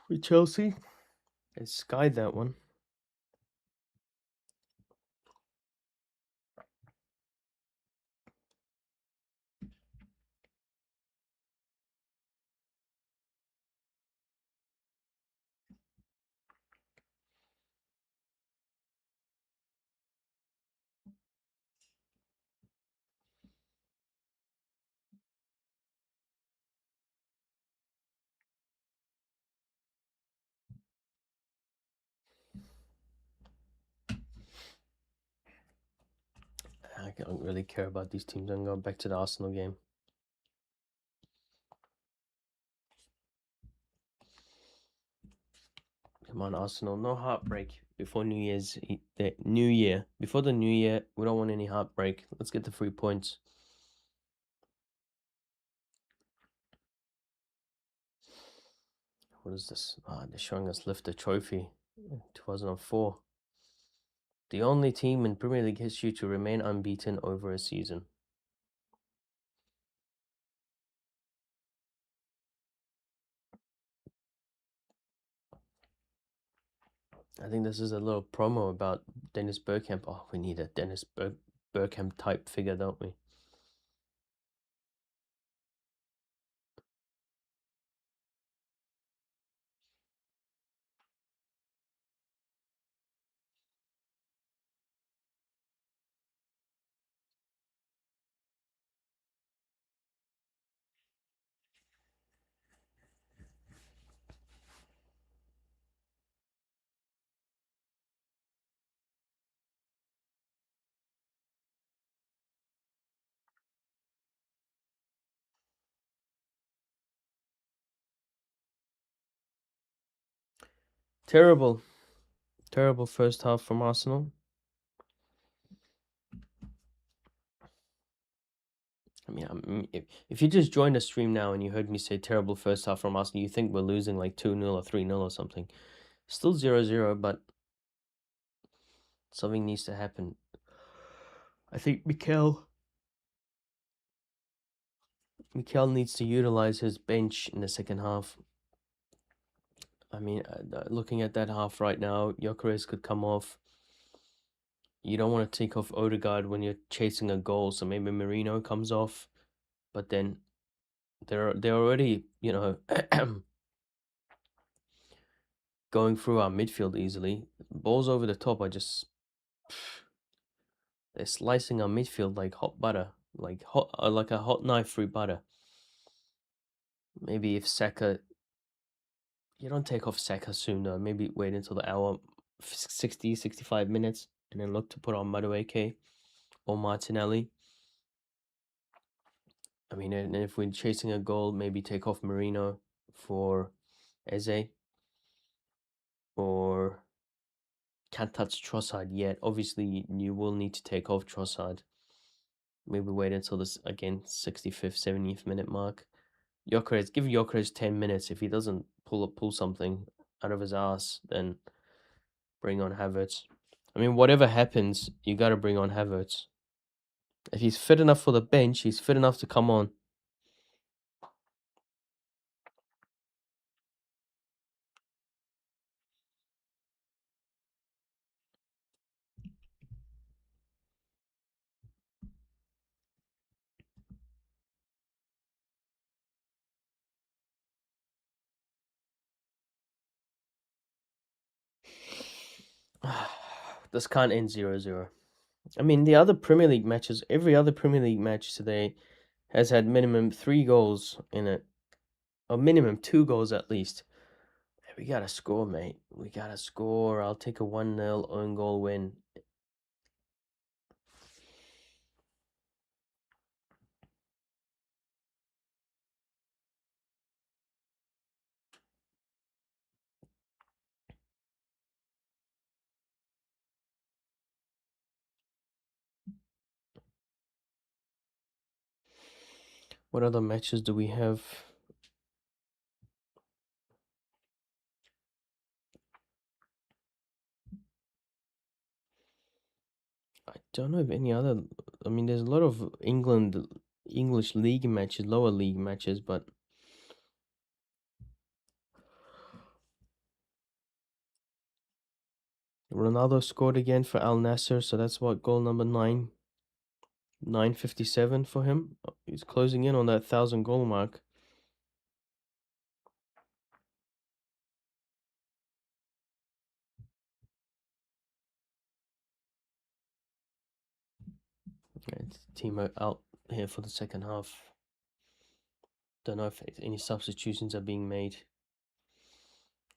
for Chelsea. They skied that one. I don't really care about these teams. I'm going back to the Arsenal game. Come on, Arsenal. No heartbreak before New Year's. The New Year. Before the New Year, we don't want any heartbreak. Let's get the 3 points. What is this? They're showing us lift the trophy. 2004. The only team in Premier League history to remain unbeaten over a season. I think this is a little promo about Dennis Bergkamp. Oh, we need a Dennis Bergkamp type figure, don't we? Terrible. Terrible first half from Arsenal. I mean, if you just joined the stream now and you heard me say terrible first half from Arsenal, you think we're losing like 2-0 or 3-0 or something. Still 0-0, but something needs to happen. I think Mikel needs to utilize his bench in the second half. I mean, looking at that half right now, Gyökeres could come off. You don't want to take off Odegaard when you're chasing a goal, so maybe Merino comes off. But then they're already, going through our midfield easily. Balls over the top are just they're slicing our midfield like hot butter, like a hot knife through butter. Maybe if Saka, you don't take off Saka soon though. Maybe wait until the hour 60, 65 minutes and then look to put on Madueke or Martinelli. I mean, and if we're chasing a goal, maybe take off Merino for Eze. Or can't touch Trossard yet. Obviously, you will need to take off Trossard. Maybe wait until this, again, 65th, 70th minute mark. Give Gyökeres 10 minutes. If he doesn't pull something out of his ass, then bring on Havertz. I mean, whatever happens, you got to bring on Havertz. If he's fit enough for the bench, he's fit enough to come on. This can't end 0-0. I mean, the other Premier League matches, every other Premier League match today has had minimum 3 goals in it, or minimum 2 goals at least. We gotta score, mate. We gotta score. I'll take a 1-0 own goal win. What other matches do we have? I don't know if any other. I mean, there's a lot of English league matches, lower league matches, but Ronaldo scored again for Al Nassr, so that's what goal number 957 for him. He's closing in on that 1,000 goal mark. It's Timo out here for the second half. Don't know if any substitutions are being made.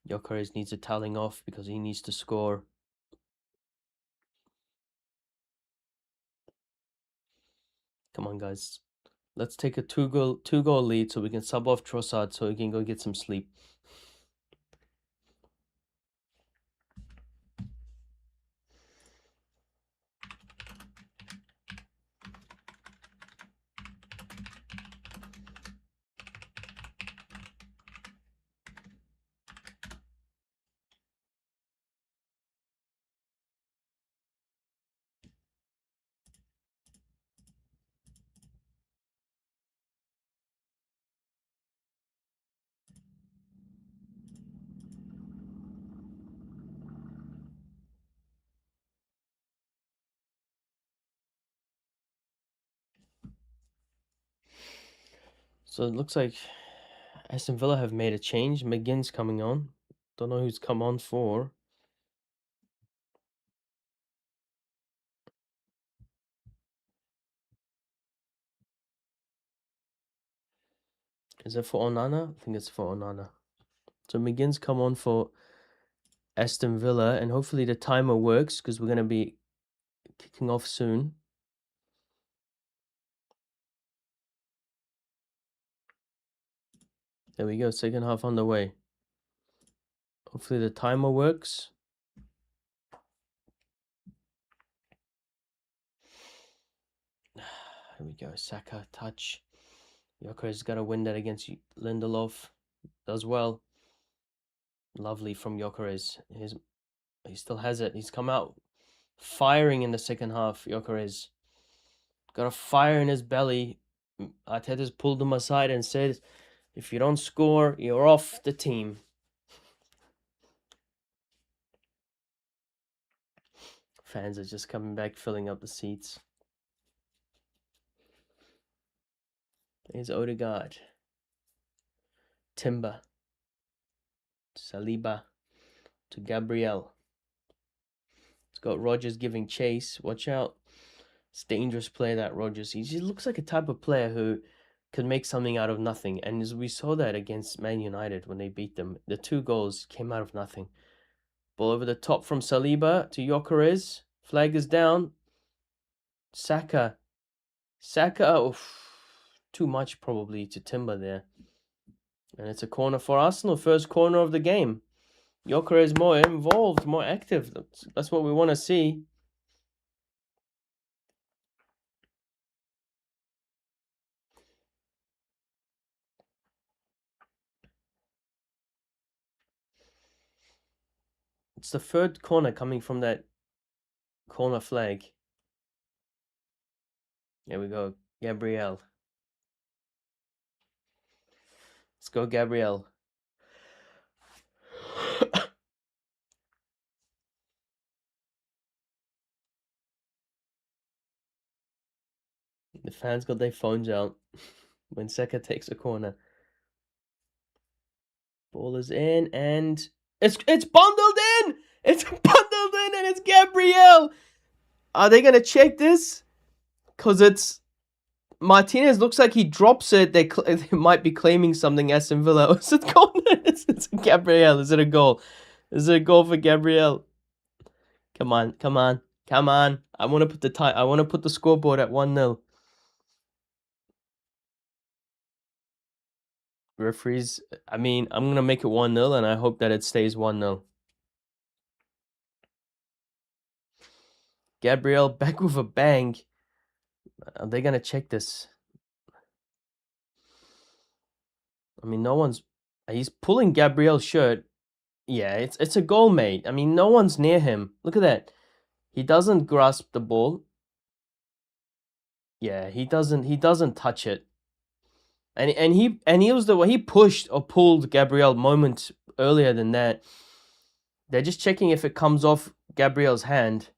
Gyökeres needs a toweling off because he needs to score. Come on, guys. Let's take a two goal lead so we can sub off Trossard so he can go get some sleep. So it looks like Aston Villa have made a change. McGinn's coming on. Don't know who's come on for. Is it for Onana? I think it's for Onana. So McGinn's come on for Aston Villa, and hopefully the timer works because we're going to be kicking off soon. There we go, second half underway. Hopefully the timer works. Here we go, Saka, touch. Gyökeres got to win that against Lindelof. Does well. Lovely from Gyökeres. He still has it. He's come out firing in the second half, Gyökeres. Got a fire in his belly. Arteta's pulled him aside and said, if you don't score, you're off the team. Fans are just coming back, filling up the seats. Here's Odegaard. Timber. Saliba. To Gabriel. It's got Rodgers giving chase. Watch out. It's dangerous player, that Rodgers. He just looks like a type of player who could make something out of nothing. And as we saw that against Man United when they beat them. The 2 goals came out of nothing. Ball over the top from Saliba to Gyökeres. Flag is down. Saka. Oof, too much probably to Timber there. And it's a corner for Arsenal. First corner of the game. Gyökeres more involved, more active. That's what we want to see. It's the third corner coming from that corner flag. There we go. Gabriel. Let's go, Gabriel. The fans got their phones out when Saka takes a corner. Ball is in, and it's bundled in! It's bundled in, and it's Gabriel! Are they going to check this? Because it's... Martinez looks like he drops it. They might be claiming something, Aston Villa. Is it goal? It's Gabriel. Is it a goal? Is it a goal for Gabriel? Come on, come on, come on. I want to put I want to put the scoreboard at 1-0. Referees, I mean, I'm going to make it 1-0 and I hope that it stays 1-0. Gabriel back with a bang. Are they going to check this? I mean, no one's... He's pulling Gabriel's shirt. Yeah, it's a goal, mate. I mean, no one's near him. Look at that. He doesn't grasp the ball. Yeah, he doesn't touch it. And he was the way he pushed or pulled Gabriel moment earlier than that. They're just checking if it comes off Gabriel's hand.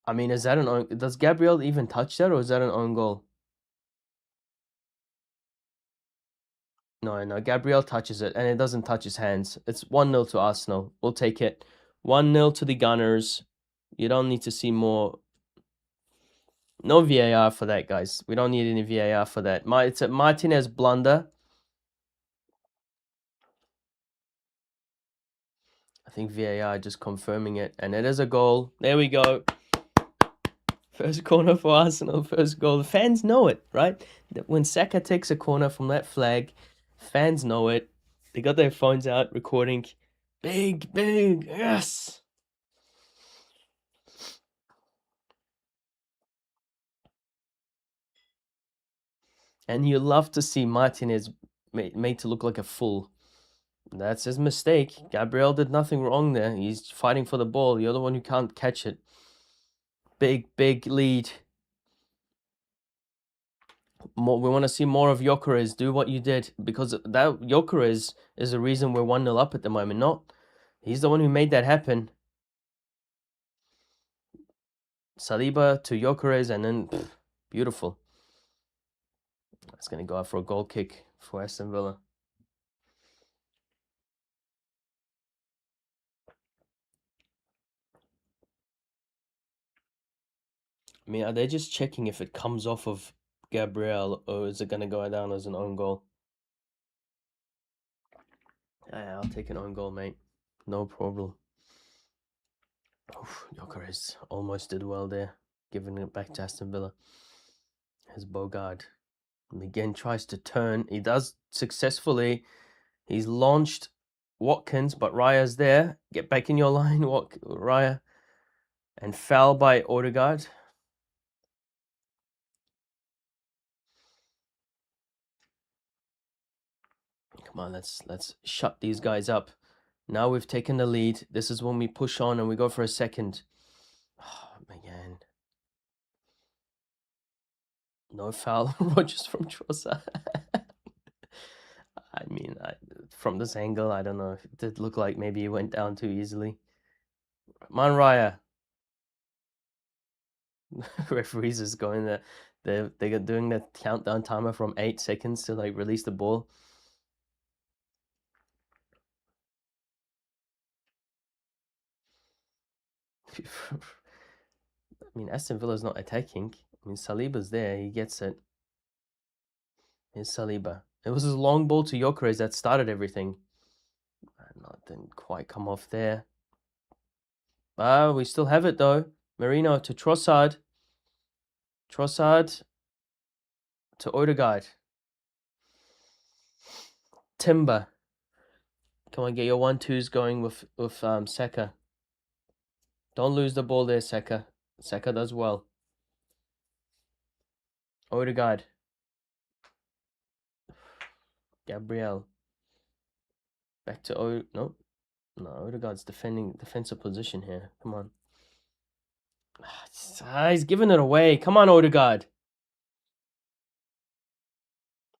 I mean, is that an own... Does Gabriel even touch that, or is that an own goal? No, Gabriel touches it, and it doesn't touch his hands. It's 1-0 to Arsenal. We'll take it. 1-0 to the Gunners. You don't need to see more. No VAR for that, guys. We don't need any VAR for that. It's a Martinez blunder. I think VAR just confirming it, and it is a goal. There we go. First corner for Arsenal, first goal. The fans know it, right? When Saka takes a corner from that flag, fans know it. They got their phones out recording. Big, yes! And you love to see Martinez made to look like a fool. That's his mistake. Gabriel did nothing wrong there. He's fighting for the ball. You're the one who can't catch it. Big lead. We want to see more of Gyökeres. Do what you did, because that Gyökeres is the reason we're 1-0 up at the moment. Not he's the one who made that happen. Saliba to Gyökeres, and then beautiful. It's going to go out for a goal kick for Aston Villa. I mean, are they just checking if it comes off of Gabriel, or is it going to go down as an own goal? Yeah, I'll take an own goal, mate. No problem. Oof, Gyökeres almost did well there, giving it back to Aston Villa. As Bogard again tries to turn. He does successfully. He's launched Watkins, but Raya's there. Get back in your line, Raya. And foul by Odegaard. Come on, let's shut these guys up. Now we've taken the lead. This is when we push on and we go for a second. Oh, man. No foul. Rogers from Trossard. I mean, from this angle, I don't know. It did look like maybe he went down too easily. Man, Raya. Referees is going there. They're doing the countdown timer from 8 seconds to like release the ball. I mean, Aston Villa's not attacking. I mean, Saliba's there. He gets it. Here's Saliba. It was his long ball to Gyökeres that started everything. No, it didn't quite come off there. We still have it though. Merino to Trossard. Trossard to Odegaard. Timber. Come on, get your 1-2s going with Saka. Don't lose the ball there, Saka. Saka does well. Odegaard. Gabriel. Back to no, Odegaard's defensive position here. Come on. He's giving it away. Come on, Odegaard.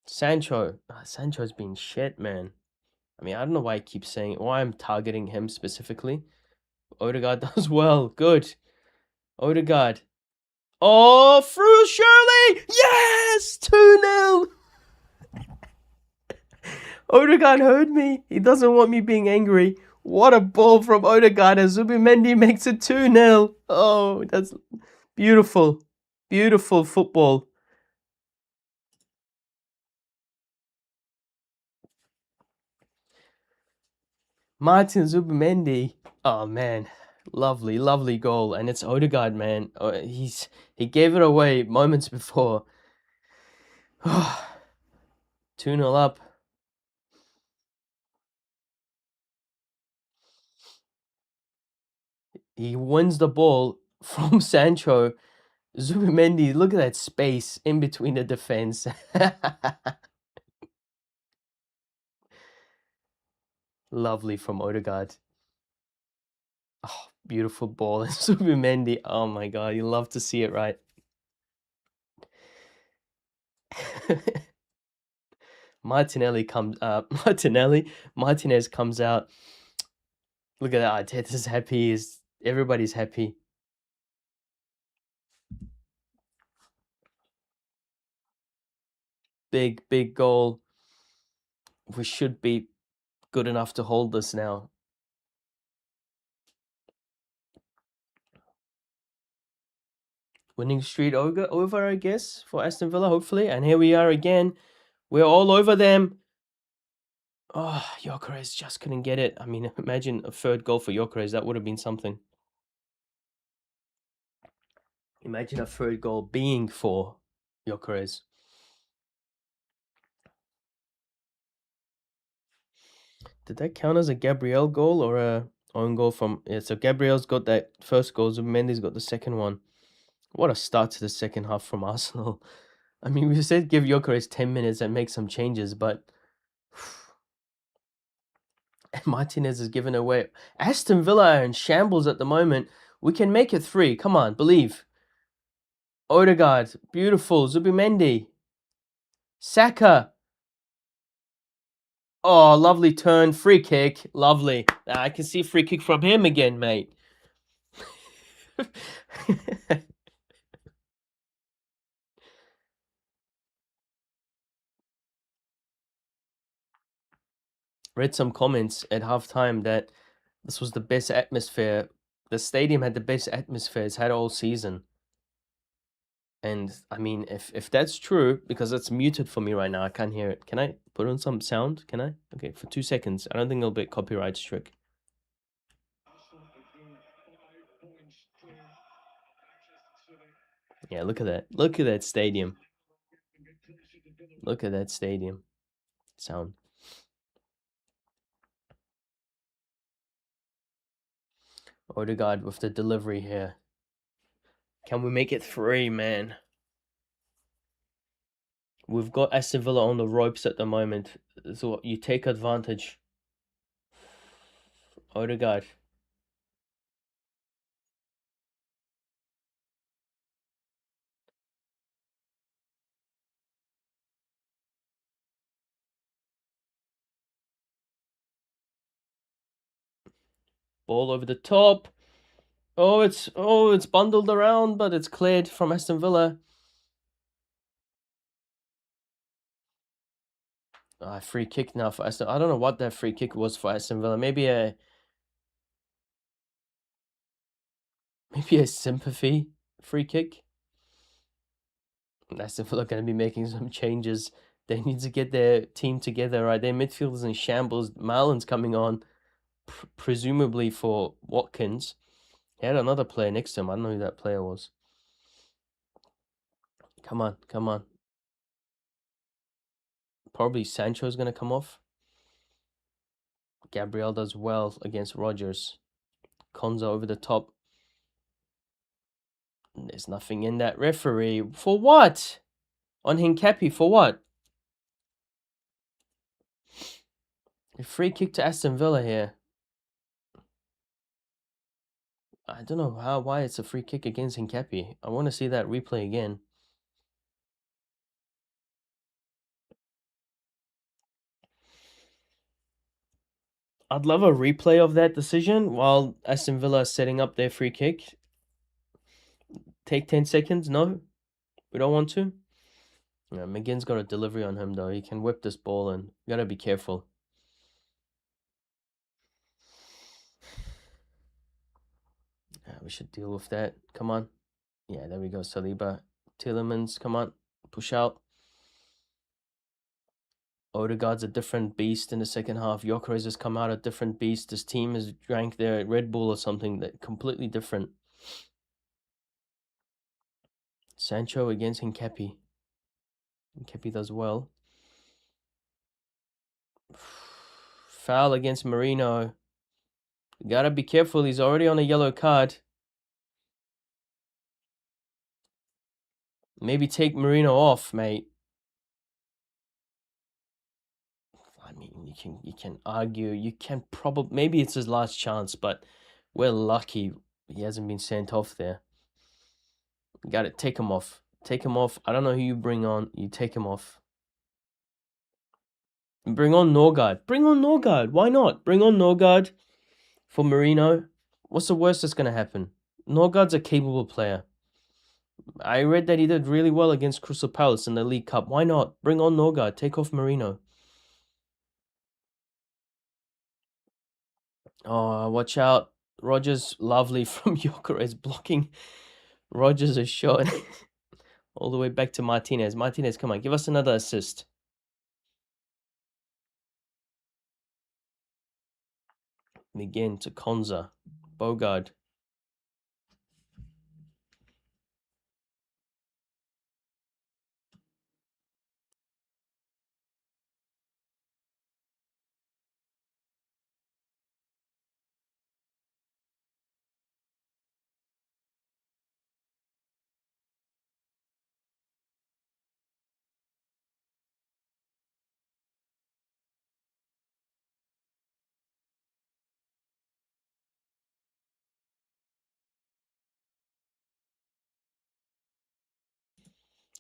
Sancho. Sancho's been shit, man. I mean, I don't know why I keep saying why I'm targeting him specifically. Odegaard does well. Good. Odegaard. Oh, through Shirley! Yes! 2-0! Odegaard heard me. He doesn't want me being angry. What a ball from Odegaard as Zubimendi makes it 2-0. Oh, that's beautiful. Beautiful football. Martin Zubimendi. Oh, man. Lovely, lovely goal. And it's Odegaard, man. He gave it away moments before. 2-0 up. He wins the ball from Sancho. Zubimendi, look at that space in between the defense. Lovely from Odegaard. Oh, beautiful ball. And Zubimendi, oh my God, you love to see it, right? Martinez comes out. Look at that. Arteta's happy. Everybody's happy. Big goal. We should be good enough to hold this now. Winning streak over, I guess, for Aston Villa, hopefully. And here we are again. We're all over them. Oh, Gyökeres just couldn't get it. I mean, imagine a third goal for Gyökeres. That would have been something. Imagine a third goal being for Gyökeres. Did that count as a Gabriel goal or a own goal from... Yeah, so Gabriel's got that first goal. Zubimendi's got the second one. What a start to the second half from Arsenal. I mean, we said give Gyökeres 10 minutes and make some changes, but... Martinez is giving away. Aston Villa are in shambles at the moment. We can make it 3. Come on, believe. Odegaard, beautiful. Zubimendi. Saka. Oh, lovely turn. Free kick. Lovely. I can see free kick from him again, mate. read some comments at halftime that this was the best atmosphere. The stadium had the best atmosphere it's had all season. And I mean, if that's true, because it's muted for me right now, I can't hear it. Can I put on some sound? Can I? Okay, for 2 seconds. I don't think it'll be a copyright strike. Yeah, look at that. Look at that stadium. Look at that stadium. Sound. Odegaard with the delivery here. Can we make it 3, man? We've got Aston Villa on the ropes at the moment. So you take advantage. Odegaard. Ball over the top. Oh, it's bundled around, but it's cleared from Aston Villa. Free kick now for Aston. I don't know what that free kick was for Aston Villa. Maybe a sympathy free kick. Aston Villa going to be making some changes. They need to get their team together, right? Their midfielders in shambles. Marlon's coming on, presumably for Watkins. He had another player next to him. I don't know who that player was. Come on, come on. Probably Sancho's going to come off. Gabriel does well against Rodgers. Konza over the top. There's nothing in that. Referee. For what? On Hincapi, for what? A free kick to Aston Villa here. I don't know why it's a free kick against Hincapi. I want to see that replay again. I'd love a replay of that decision while Aston Villa is setting up their free kick. Take 10 seconds. No, we don't want to. Yeah, McGinn's got a delivery on him, though. He can whip this ball, and you got to be careful. Yeah, we should deal with that. Come on. Yeah, there we go. Saliba. Tielemans, come on. Push out. Odegaard's a different beast in the second half. Gyökeres has come out a different beast. This team has drank their Red Bull or something that completely different. Sancho against Hincapi. Hincapi does well. Foul against Marino. You gotta be careful. He's already on a yellow card. Maybe take Marino off, mate. I mean, you can argue. You can probably maybe it's his last chance, but we're lucky he hasn't been sent off there. You gotta take him off. Take him off. I don't know who you bring on. You take him off. Bring on Norgard. Bring on Norgard. Why not? Bring on Norgard for Marino. What's the worst that's gonna happen? Norgard's a capable player. I read that he did really well against Crystal Palace in the League Cup. Why not? Bring on Norgard. Take off Marino. Oh, watch out. Rodgers, lovely from Gyökeres blocking Rodgers' shot. All the way back to Martinez. Martinez, come on. Give us another assist. Again to Konza. Bogard.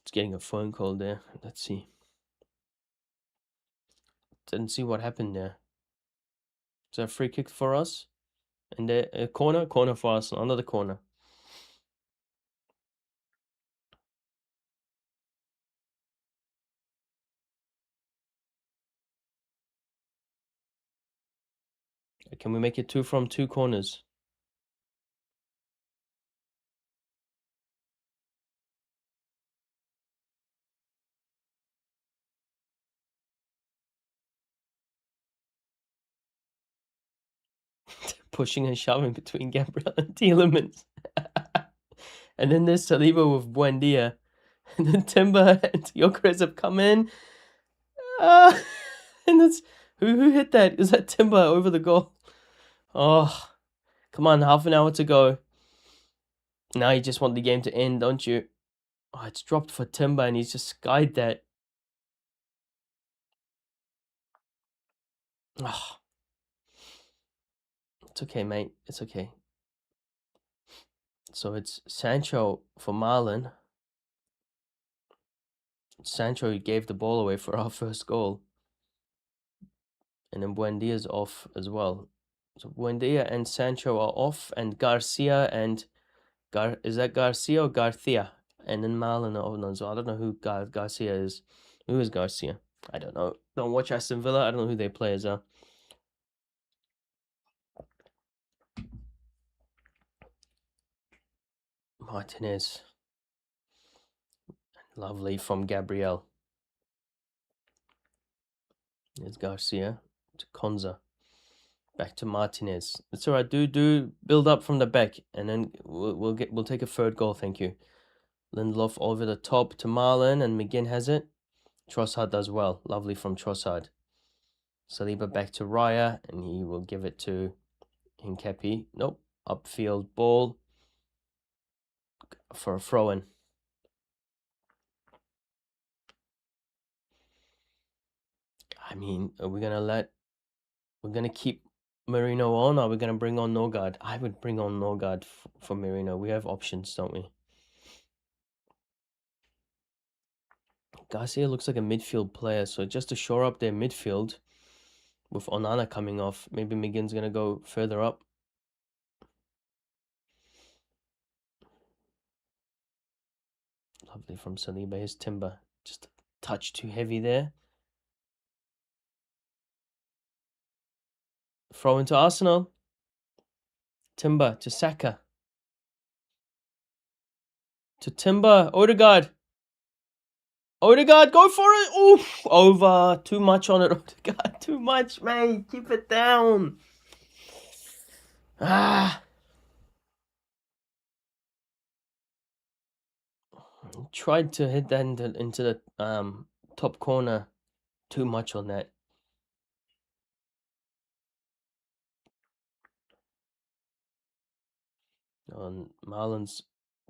It's getting a phone call there. Let's see. Didn't see what happened there. Is that a free kick for us? And a corner? Corner for us. Another corner. Can we make it 2 from 2 corners? Pushing and shoving between Gabriel and Tielemans. And then there's Saliba with Buendia. And then Timber and Gyökeres have come in. And it's who hit that? Is that Timber over the goal? Oh, come on, half an hour to go. Now you just want the game to end, don't you? Oh, it's dropped for Timber and he's just skied that. Oh, it's okay, mate. It's okay. So it's Sancho for Marlon. Sancho gave the ball away for our first goal. And then Buendia's off as well. So Buendia and Sancho are off, and Garcia and is that Garcia or Garcia? And then Marlon are on. So I don't know who Garcia is. Who is Garcia? I don't know. Don't watch Aston Villa. I don't know who their players are. Martinez. Lovely from Gabriel. There's Garcia to Konza. Back to Martinez. It's alright. Do build up from the back, and then we'll take a third goal. Thank you. Lindelof over the top to Marlon, and McGinn has it. Trossard does well. Lovely from Trossard. Saliba back to Raya, and he will give it to Hincapi. Nope. Upfield ball for a throw-in. I mean, are we gonna we're gonna keep Merino on, or are we gonna bring on Norgard? I would bring on Norgard for Merino. We have options, don't we? Garcia looks like a midfield player, so just to shore up their midfield with Onana coming off, maybe McGinn's gonna go further up. Lovely from Saliba. Here's Timber. Just a touch too heavy there. Throw into Arsenal. Timber to Saka. To Timber. Odegaard. Odegaard, go for it. Oof. Over. Too much on it, Odegaard. Too much, mate. Keep it down. Ah. Tried to hit that into the top corner. Too much on that. On Marlon's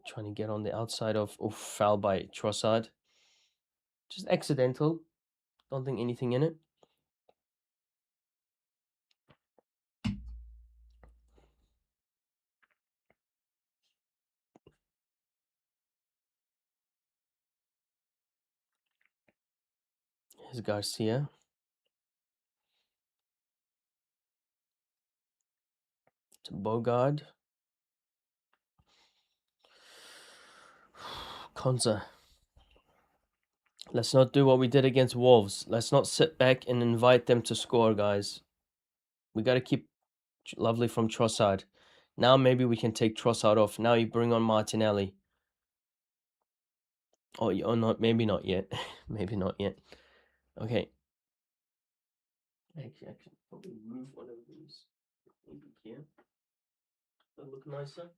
trying to get on the outside of foul by Trossard. Just accidental. Don't think anything in it. Here's Garcia. To Bogard. Konza. Let's not do what we did against Wolves. Let's not sit back and invite them to score, guys. We got to keep lovely from Trossard. Now maybe we can take Trossard off. Now you bring on Martinelli. Oh, not maybe not yet. Maybe not yet. Okay. Actually, I can probably move one of these. Maybe here. That look nicer.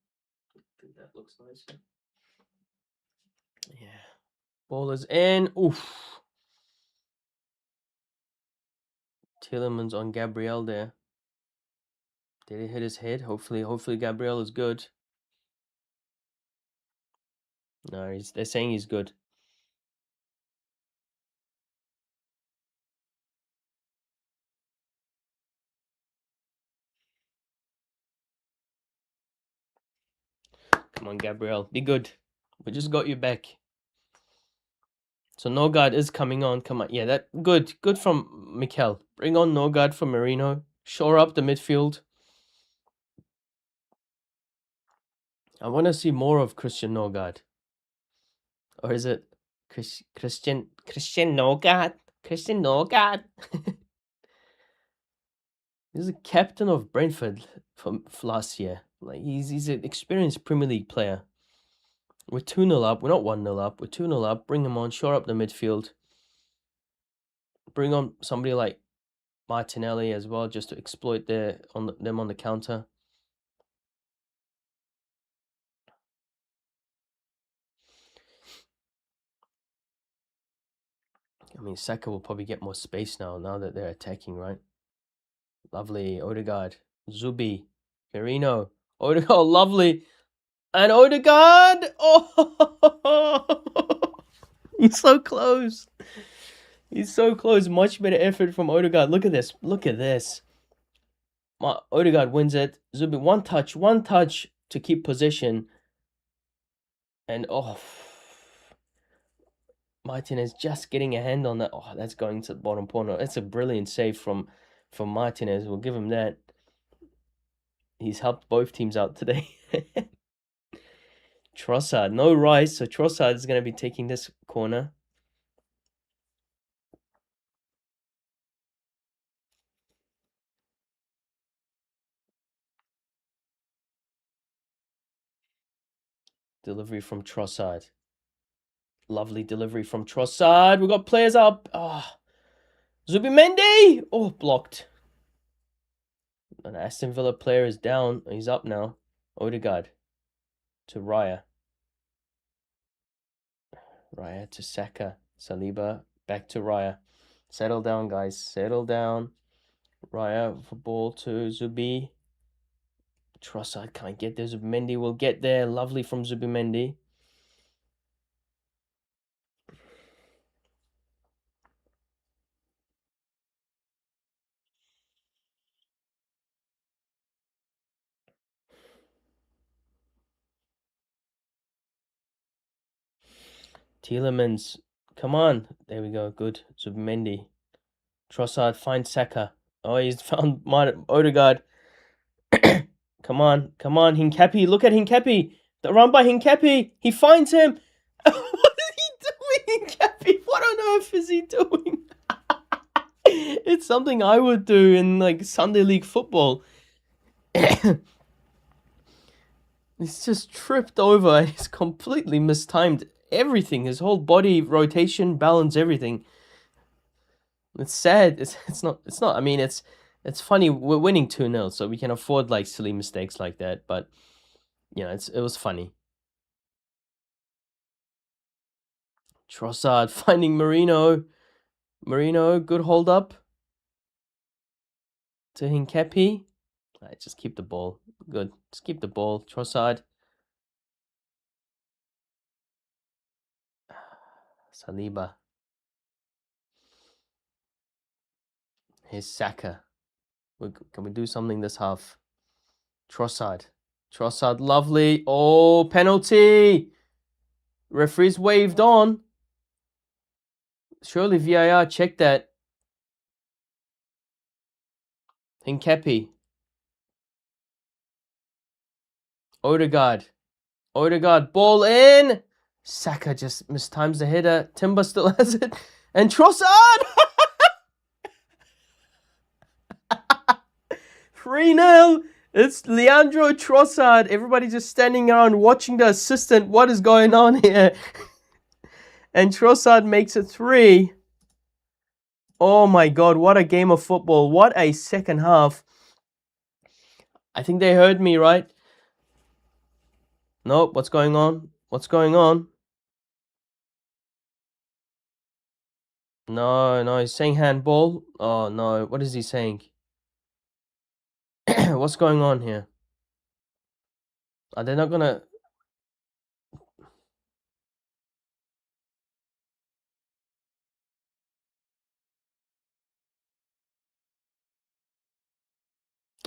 I think that looks nicer. Yeah. Ball is in. Oof. Tielemans on Gabriel there. Did he hit his head? Hopefully Gabriel is good. No, they're saying he's good. Come on, Gabriel. Be good. We just got you back. So Norgard is coming on. Come on. Yeah, that good. Good from Mikel. Bring on Norgard for Merino. Shore up the midfield. I want to see more of Christian Norgard. Or is it Christian Norgard? Christian Norgard. He's the captain of Brentford from last year. Like he's an experienced Premier League player. We're 2-0 up. We're not 1-0 up. We're 2-0 up. Bring him on. Shore up the midfield. Bring on somebody like Martinelli as well, just to exploit them on the counter. I mean, Saka will probably get more space now that they're attacking, right? Lovely. Odegaard. Zubi. Firmino. Odegaard. Lovely. And Odegaard. Oh, he's so close. He's so close. Much better effort from Odegaard. Look at this. Look at this. Odegaard wins it. Zubi, one touch to keep possession. And Martinez just getting a hand on that. Oh, that's going to the bottom corner. It's a brilliant save from Martinez. We'll give him that. He's helped both teams out today. Trossard, no Rice, so Trossard is going to be taking this corner. Delivery from Trossard. Lovely delivery from Trossard. We've got players up. Zubimendi! Oh, blocked. An Aston Villa player is down. He's up now. Odegaard to Raya. Raya to Saka. Saliba back to Raya. Settle down, guys. Settle down. Raya for ball to Zubi. Trossard can't get there. Zubimendi will get there. Lovely from Zubimendi. Tielemans. Come on. There we go. Good. Zubimendi. Trossard finds Saka. Oh, he's found Odegaard. Come on. Come on. Hincapi. Look at Hincapi. The run by Hincapi. He finds him. What is he doing, Hincapi? What on earth is he doing? It's something I would do in like Sunday League football. He's just tripped over. He's completely mistimed everything. His whole body rotation, balance, everything. It's sad. It's not. I mean, it's funny. We're winning 2-0, so we can afford like silly mistakes like that. But it was funny. Trossard finding Marino. Marino, good hold up. To Hincapi. Right, just keep the ball. Good. Just keep the ball. Trossard. Saliba. Here's Saka. Can we do something this half? Trossard. Trossard, lovely. Oh, penalty. Referee's waved on. Surely VAR checked that. Hincapi. Odegaard. Odegaard, ball in. Saka just mistimes the header. Timber still has it. And Trossard! 3-0. It's Leandro Trossard. Everybody just standing around watching the assistant. What is going on here? And Trossard makes it 3. Oh my God, what a game of football. What a second half. I think they heard me, right? Nope, what's going on? What's going on? No, he's saying handball. Oh no, what is he saying? What's going on here? Are they not gonna...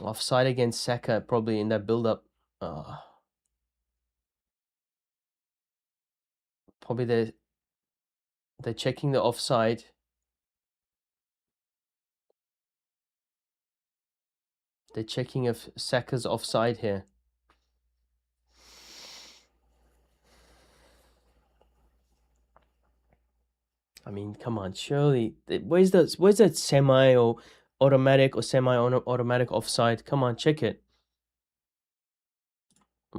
Offside against Saka, probably in that build-up. Probably they're checking the offside. They're checking if Saka's offside here. I mean, come on, surely. Where's that semi or automatic or semi-automatic offside. Come on, check it.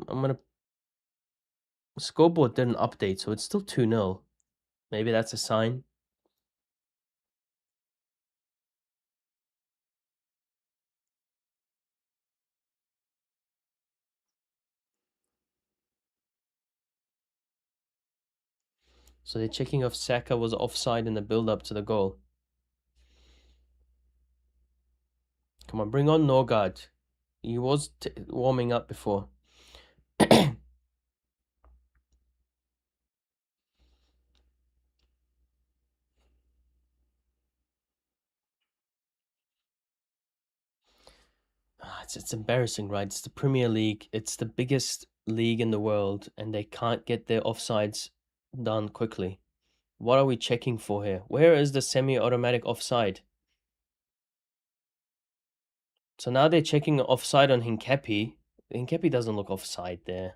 I'm gonna... Scoreboard didn't update, so it's still 2-0. Maybe that's a sign. So they're checking if Saka was offside in the build-up to the goal. Come on, bring on Norgard. He was warming up before. It's embarrassing, right? It's the Premier League. It's the biggest league in the world, and they can't get their offsides done quickly. What are we checking for here? Where is the semi-automatic offside? So now they're checking offside on Hincapi. Hincapi doesn't look offside there.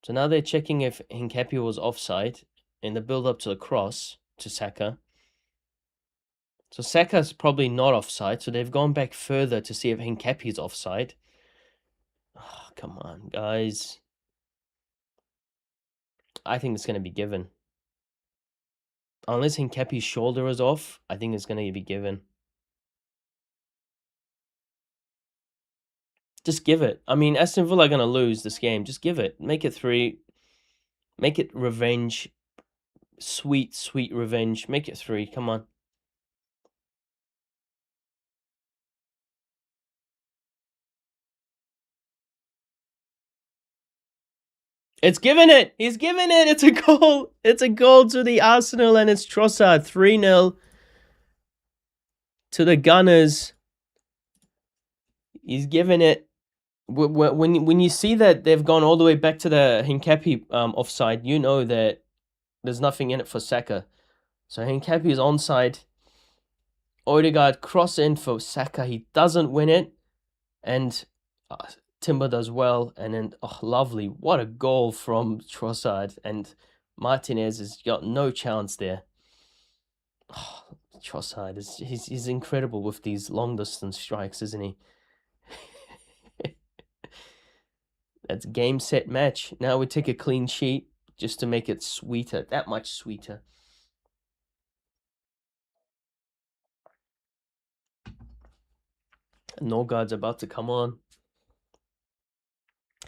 So now they're checking if Hincapi was offside in the build-up to the cross to Saka. So Saka's probably not offside, so they've gone back further to see if Hincapi's offside. Oh, come on, guys. I think it's going to be given. Unless Hincapi's shoulder is off, I think it's going to be given. Just give it. I mean, Aston Villa are going to lose this game. Just give it. Make it 3. Make it revenge. Sweet, sweet revenge. Make it 3. Come on. It's given it. He's given it. It's a goal. It's a goal to the Arsenal, and it's Trossard. 3-0 to the Gunners. He's given it. When you see that they've gone all the way back to the Hincapi offside, you know that there's nothing in it for Saka. So Hincapi is onside. Odegaard cross in for Saka. He doesn't win it. And Timber does well. And then, oh, lovely. What a goal from Trossard. And Martinez has got no chance there. Oh, Trossard, he's incredible with these long-distance strikes, isn't he? That's game, set, match. Now we take a clean sheet just to make it sweeter. That much sweeter. Norgard's about to come on.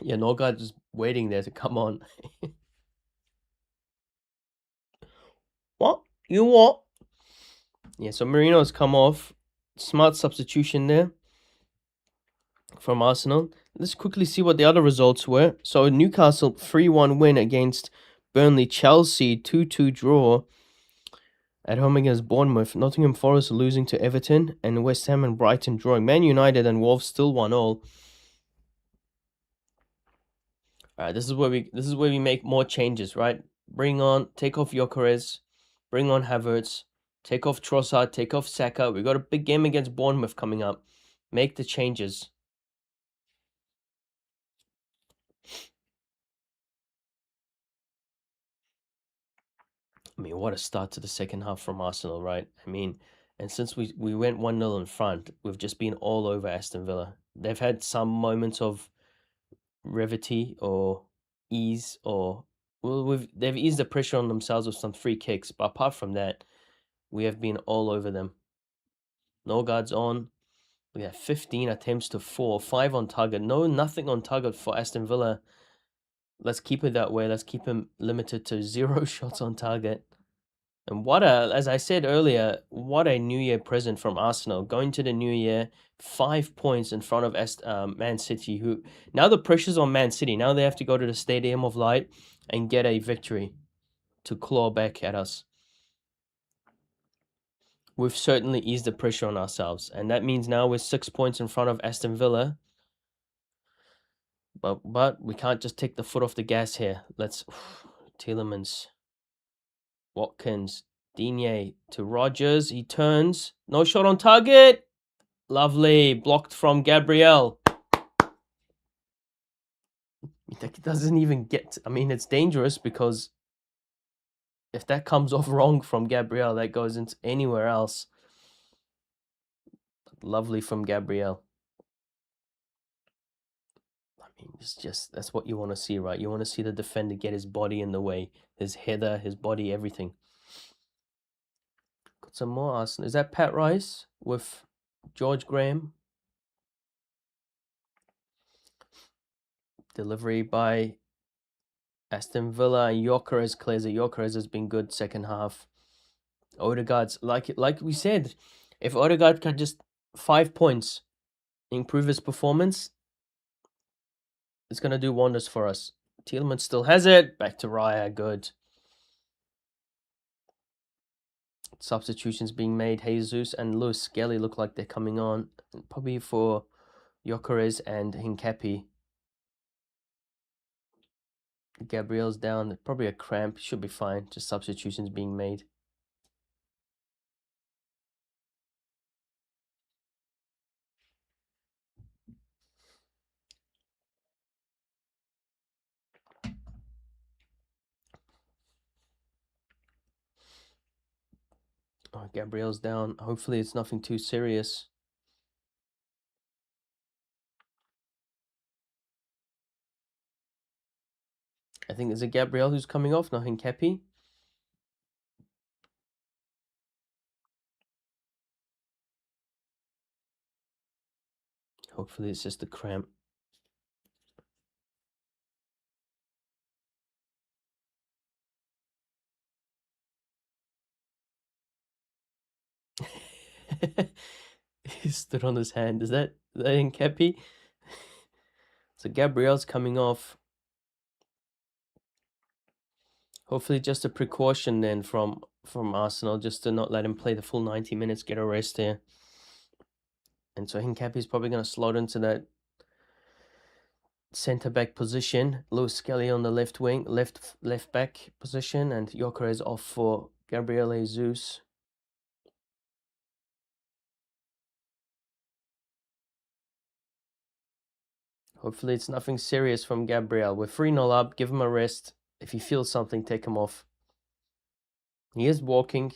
Yeah, Norgard's just waiting there to come on. What? You what? Yeah, so Marino's come off. Smart substitution there from Arsenal. Let's quickly see what the other results were. So Newcastle 3-1 win against Burnley. Chelsea 2-2 draw at home against Bournemouth. Nottingham Forest losing to Everton, and West Ham and Brighton drawing. Man United and Wolves still 1-0. Alright, this is where we make more changes, right? Take off Gyökeres, bring on Havertz, take off Trossard, take off Saka. We got a big game against Bournemouth coming up. Make the changes. I mean, what a start to the second half from Arsenal, right? I mean, and since we went 1-0 in front, we've just been all over Aston Villa. They've had some moments of brevity or ease, or they've eased the pressure on themselves with some free kicks, but apart from that, we have been all over them. Norgard's on. We have 15 attempts to 4, 5 on target. Nothing on target for Aston Villa. Let's keep it that way. Let's keep him limited to 0 shots on target. And as I said earlier, what a New Year present from Arsenal. Going to the New Year, 5 points in front of Man City. Who now the pressure's on Man City. Now they have to go to the Stadium of Light and get a victory to claw back at us. We've certainly eased the pressure on ourselves. And that means now we're 6 points in front of Aston Villa. But we can't just take the foot off the gas here. Tielemans, Watkins, Digne to Rogers. He turns. No shot on target. Lovely. Blocked from Gabriel. It doesn't even get... I mean, it's dangerous because If that comes off wrong from Gabriel, that goes into anywhere else. Lovely from Gabriel. I mean, it's just, that's what you want to see, right? You want to see the defender get his body in the way, his header, his body, everything. Got some more Arsenal. Is that Pat Rice with George Graham? Delivery by Aston Villa, and Gyökeres clears it. Gyökeres has been good second half. Odegaard's, like we said, if Odegaard can just 5 points improve his performance, it's going to do wonders for us. Tielemans still has it. Back to Raya. Good. Substitutions being made. Jesus and Lewis Skelly look like they're coming on. Probably for Gyökeres and Hincapi. Gabriel's down. Probably a cramp. Should be fine. Just substitutions being made. Oh, Gabriel's down. Hopefully it's nothing too serious. I think it's a Gabriel who's coming off, not Hincapi. Hopefully it's just a cramp. He stood on his hand. Is that Hincapi? So Gabriel's coming off. Hopefully just a precaution then from Arsenal, just to not let him play the full 90 minutes, get a rest there. And so Hincapi's probably going to slot into that centre-back position. Lewis Skelly on the left wing, left back position, and Gyökeres off for Gabriel Jesus. Hopefully it's nothing serious from Gabriel. We're 3-0 up, give him a rest. If he feels something, take him off. He is walking,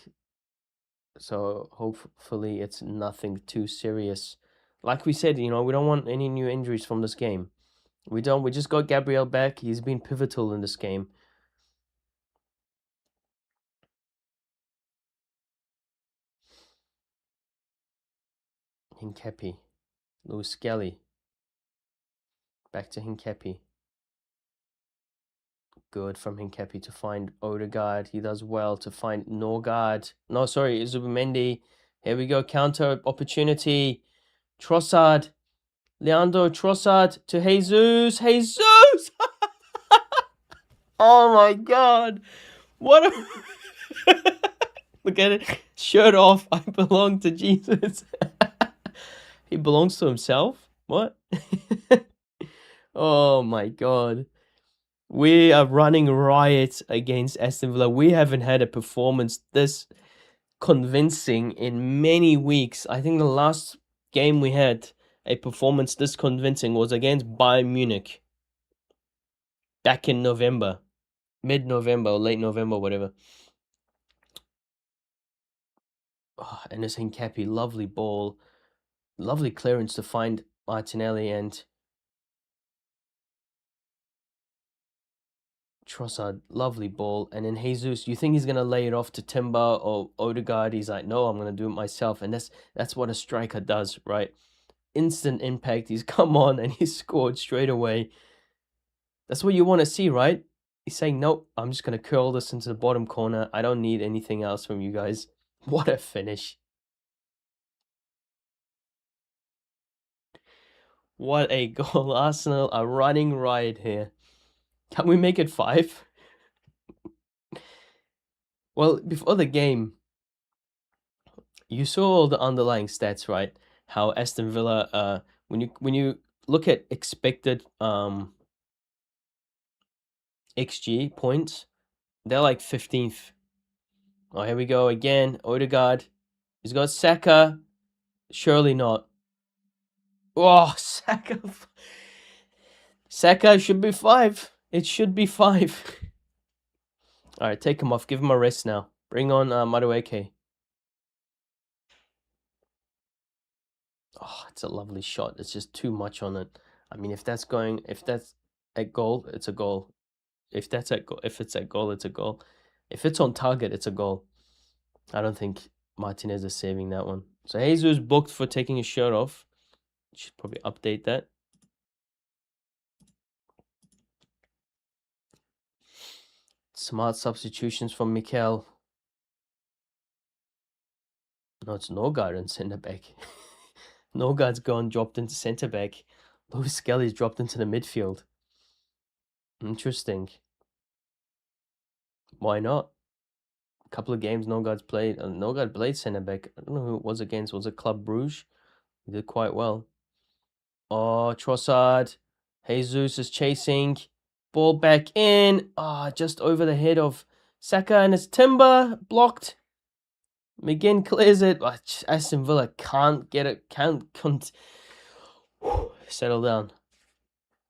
so hopefully it's nothing too serious. Like we said, we don't want any new injuries from this game. We just got Gabriel back. He's been pivotal in this game. Hincapi. Lewis Skelly. Back to Hincapi. Good from Hincapi to find Odegaard. He does well to find Norgard. No, sorry, Zubimendi. Here we go. Counter opportunity. Trossard. Leandro Trossard to Jesus. Jesus! Oh my God. What a... Look at it. Shirt off. I belong to Jesus. He belongs to himself? What? Oh my God. We are running riot against Aston Villa. We haven't had a performance this convincing in many weeks. I think the last game we had a performance this convincing was against Bayern Munich back in November, mid-November or late November, whatever. Oh, and it's Hincapi, lovely ball, lovely clearance to find Martinelli and Trossard, lovely ball. And then Jesus, you think he's going to lay it off to Timber or Odegaard. He's like, no, I'm going to do it myself. And that's what a striker does, right? Instant impact. He's come on and he's scored straight away. That's what you want to see, right? He's saying, nope, I'm just going to curl this into the bottom corner. I don't need anything else from you guys. What a finish. What a goal. Arsenal are running riot here. Can we make it 5? Well, before the game, you saw all the underlying stats, right? How Aston Villa, when you look at expected XG points, they're like 15th. Oh, here we go again. Odegaard. He's got Saka. Surely not. Oh, Saka. Saka should be 5. It should be 5. All right, take him off. Give him a rest now. Bring on Madueke. Oh, it's a lovely shot. It's just too much on it. I mean, if that's at goal, it's a goal. If it's at goal, it's a goal. If it's on target, it's a goal. I don't think Martinez is saving that one. So Jesus booked for taking his shirt off. Should probably update that. Smart substitutions from Mikel. No, it's Norgard in centre back. Norgard's gone, dropped into centre back. Lewis Skelly's dropped into the midfield. Interesting. Why not? A couple of games Norgard's played. Norgard played centre back. I don't know who it was against. Was it Club Bruges? He did quite well. Oh, Trossard. Jesus is chasing. Ball back in. Ah, just over the head of Saka, and it's Timber blocked. McGinn clears it. Aston Villa can't get it. Can't. Settle down.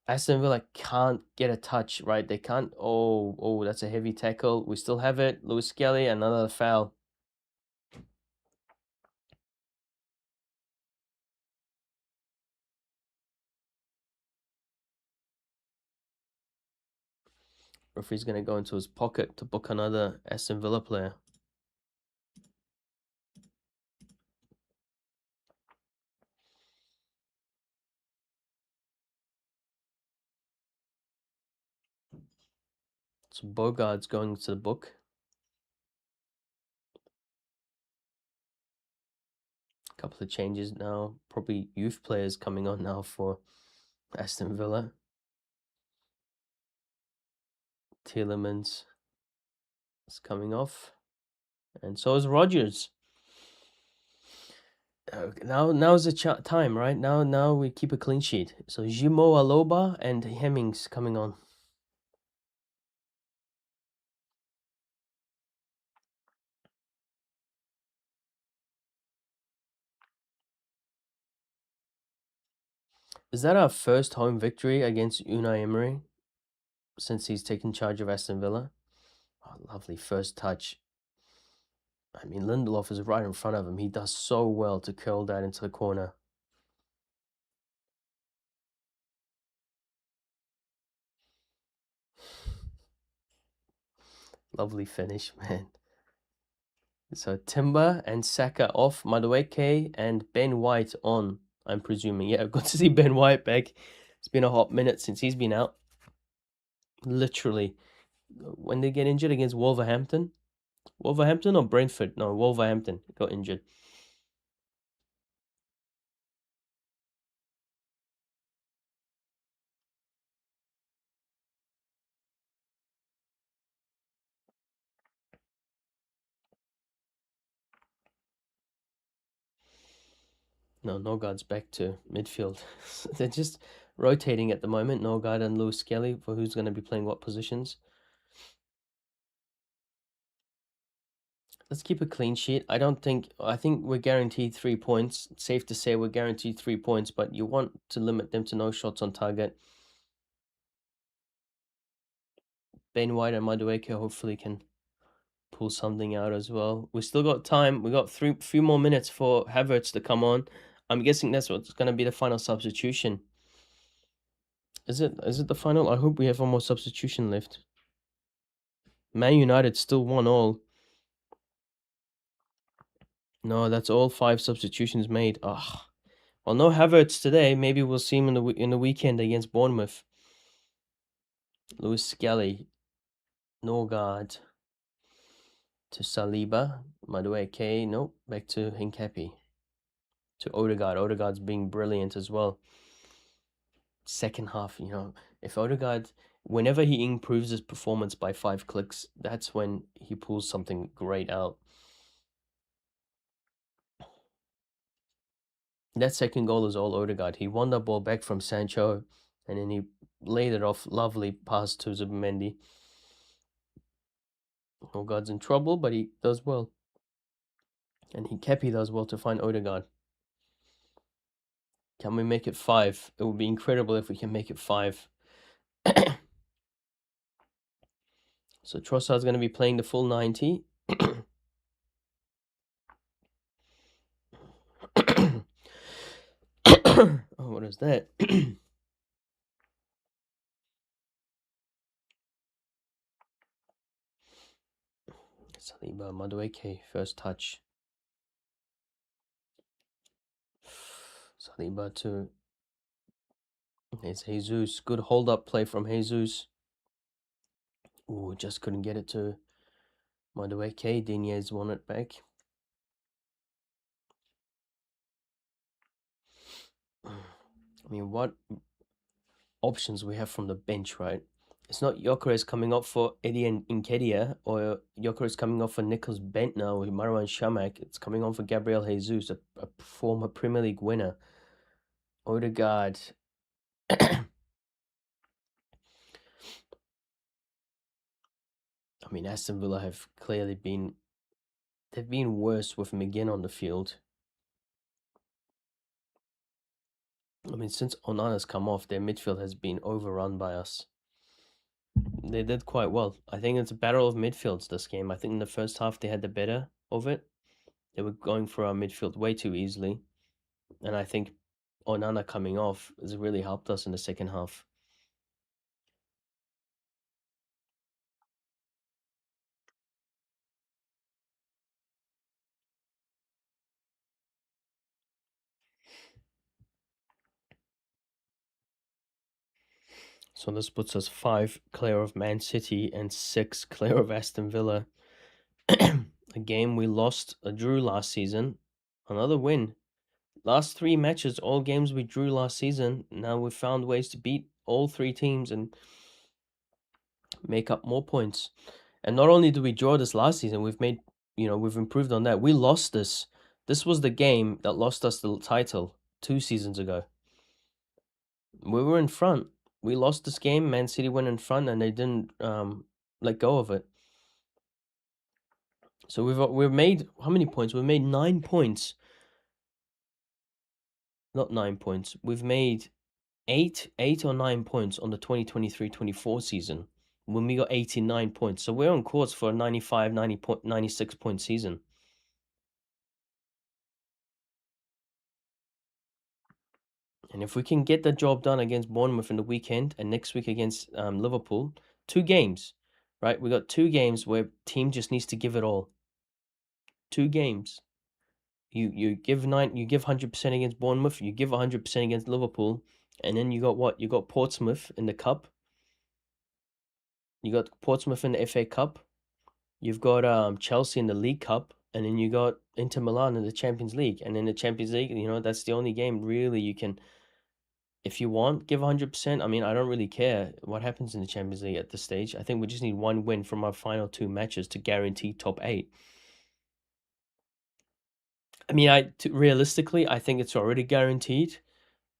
Aston Villa can't get a touch, right? They can't. Oh, that's a heavy tackle. We still have it. Lewis Skelly, another foul. Referee's going to go into his pocket to book another Aston Villa player. So Bogart's going to the book. A couple of changes now. Probably youth players coming on now for Aston Villa. Tielemans is coming off. And so is Rodgers. Now's the time, right? Now we keep a clean sheet. So Jimo Aloba and Hemmings coming on. Is that our first home victory against Unai Emery since he's taken charge of Aston Villa? Oh, lovely first touch. I mean, Lindelof is right in front of him. He does so well to curl that into the corner. Lovely finish, man. So Timber and Saka off, Madueke and Ben White on, I'm presuming. Yeah, good to see Ben White back. It's been a hot minute since he's been out. Literally. When they get injured against Wolverhampton? Wolverhampton or Brentford? No, Wolverhampton got injured. No, Norgard's back to midfield. They're just rotating at the moment, Norgard and Lewis Skelly, for who's going to be playing what positions. Let's keep a clean sheet. I think we're guaranteed 3 points. It's safe to say we're guaranteed 3 points, but you want to limit them to no shots on target. Ben White and Madueke hopefully can pull something out as well. We still got time. We got few more minutes for Havertz to come on. I'm guessing that's what's going to be the final substitution. Is it the final? I hope we have one more substitution left. Man United still 1-1. No, that's all 5 substitutions made. Ugh. Well, no Havertz today. Maybe we'll see him in the weekend against Bournemouth. Lewis Skelly, Norgard to Saliba, Madueke, nope, back to Hincapi. To Odegaard. Odegaard's being brilliant as well. Second half, if Odegaard, whenever he improves his performance by 5 clicks, that's when he pulls something great out. That second goal is all Odegaard. He won the ball back from Sancho, and then he laid it off, lovely pass to Zubimendi. Odegaard's in trouble, but he does well. And Hincapi does well to find Odegaard. Can we make it 5? It would be incredible if we can make it 5. So Trossard's going to be playing the full 90. Oh, what is that? Saliba, Madueke, first touch. Saliba to... It's Jesus. Good hold-up play from Jesus. Ooh, just couldn't get it to Madueke. Dinier's won it back. I mean, what options we have from the bench, right? It's not Gyökeres coming up for Eddie and Nketiah, or Gyökeres coming off for Nicholas Bentner with Marwan Shamak. It's coming on for Gabriel Jesus, a former Premier League winner. Odegaard. I mean, Aston Villa have clearly been... They've been worse with McGinn on the field. I mean, since Onana's come off, their midfield has been overrun by us. They did quite well. I think it's a battle of midfields this game. I think in the first half they had the better of it. They were going for our midfield way too easily. And I think Onana coming off has really helped us in the second half. So this puts us 5 clear of Man City and 6 clear of Aston Villa. A game we lost, a drew last season. Another win. Last 3 matches, all games we drew last season. Now we've found ways to beat all 3 teams and make up more points. And not only did we draw this last season, we've improved on that. We lost this. This was the game that lost us the title 2 seasons ago. We were in front. We lost this game. Man City went in front, and they didn't let go of it. So we've made how many points? We've made 9 points. Not 9 points. We've made 8 or 9 points on the 2023-24 season when we got 89 points. So we're on course for a 96 point season. And if we can get the job done against Bournemouth in the weekend and next week against Liverpool, 2 games, right? We got 2 games where team just needs to give it all. 2 games. You give 100% against Bournemouth, you give 100% against Liverpool, and then you got what? You got Portsmouth in the cup. You got Portsmouth in the FA Cup. You've got Chelsea in the League Cup, and then you got Inter Milan in the Champions League. And in the Champions League, that's the only game really you can, if you want, give 100%. I mean, I don't really care what happens in the Champions League at this stage. I think we just need 1 win from our final 2 matches to guarantee top 8. I mean, realistically, I think it's already guaranteed,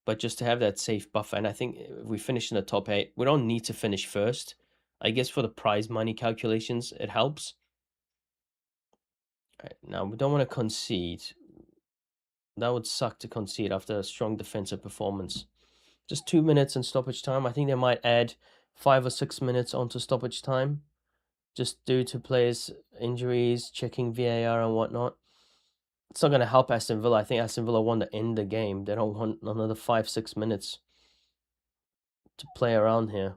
but just to have that safe buffer. And I think if we finish in the top 8, we don't need to finish first. I guess for the prize money calculations, it helps. All right, now, we don't want to concede. That would suck to concede after a strong defensive performance. Just 2 minutes in stoppage time. I think they might add 5 or 6 minutes onto stoppage time, just due to players' injuries, checking VAR and whatnot. It's not going to help Aston Villa. I think Aston Villa want to end the game. They don't want another 5-6 minutes to play around here.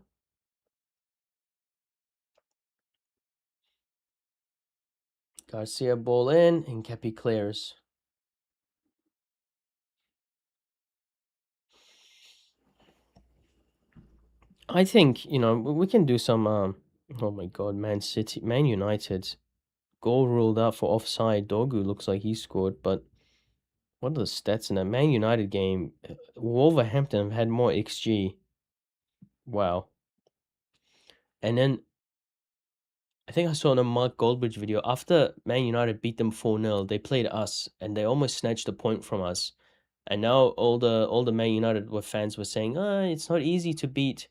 Garcia ball in, and Kepi clears. I think, we can do some, oh my God, Man United. Goal ruled out for offside. Dogu looks like he scored, but what are the stats in that Man United game? Wolverhampton have had more XG. Wow. And then I think I saw in a Mark Goldbridge video, after Man United beat them 4-0, they played us and they almost snatched a point from us. And now all the Man United fans were saying, it's not easy to beat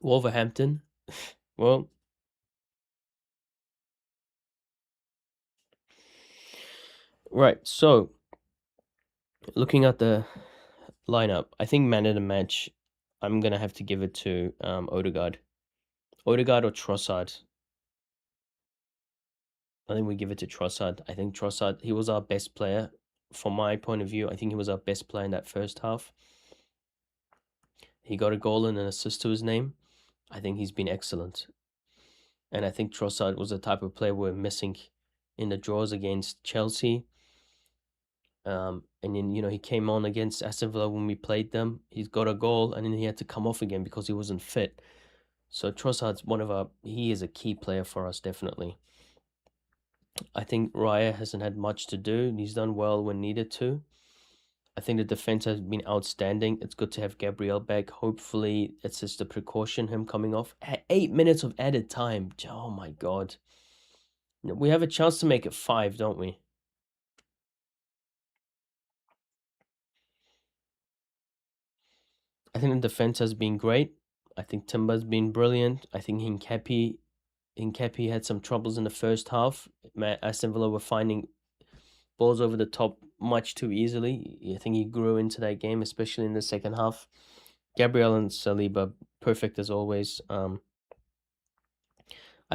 Wolverhampton. Well, right. So, looking at the lineup, I think man of the match, I'm gonna have to give it to Odegaard. Odegaard or Trossard? I think we give it to Trossard. I think Trossard, he was our best player. From my point of view, I think he was our best player in that first half. He got a goal and an assist to his name. I think he's been excellent. And I think Trossard was the type of player we're missing in the draws against Chelsea. And then, he came on against Aston Villa when we played them. He's got a goal and then he had to come off again because he wasn't fit. So Trossard's he is a key player for us, definitely. I think Raya hasn't had much to do. He's done well when needed to. I think the defense has been outstanding. It's good to have Gabriel back. Hopefully, it's just a precaution, him coming off. 8 minutes of added time. Oh my God. We have a chance to make it 5, don't we? I think the defense has been great. I think Timber's been brilliant. I think Hincapi had some troubles in the first half. Aston Villa were finding balls over the top much too easily. I think he grew into that game, especially in the second half. Gabriel and Saliba, perfect as always. I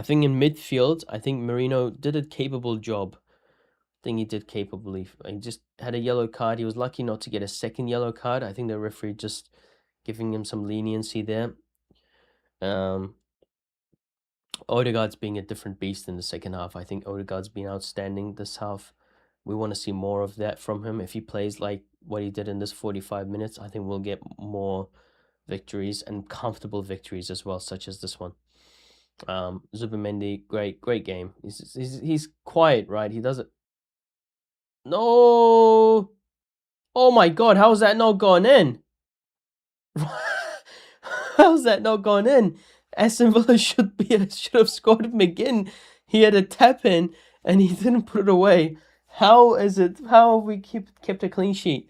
think in midfield, I think Marino did a capable job. I think he did capably. He just had a yellow card. He was lucky not to get a second yellow card. I think the referee just giving him some leniency there. Odegaard's being a different beast in the second half. I think Odegaard's been outstanding this half. We want to see more of that from him. If he plays like what he did in this 45 minutes, I think we'll get more victories and comfortable victories as well, such as this one. Zubimendi, great game. He's quiet, right? He doesn't. No. Oh my God, how's that not gone in? How's that not gone in? Aston Villa should have scored him again. He had a tap in and he didn't put it away. How have we kept a clean sheet?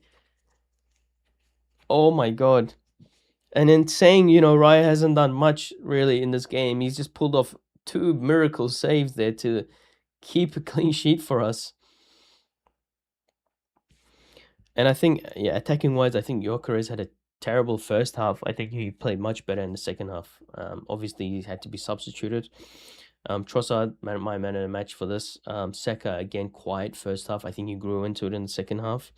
Oh my God. And then saying, Raya hasn't done much really in this game. He's just pulled off 2 miracle saves there to keep a clean sheet for us. And I think, attacking wise, I think Gyökeres had a terrible first half. I think he played much better in the second half. Obviously, he had to be substituted. Trossard, my man of the match for this. Saka, again, quiet first half. I think he grew into it in the second half.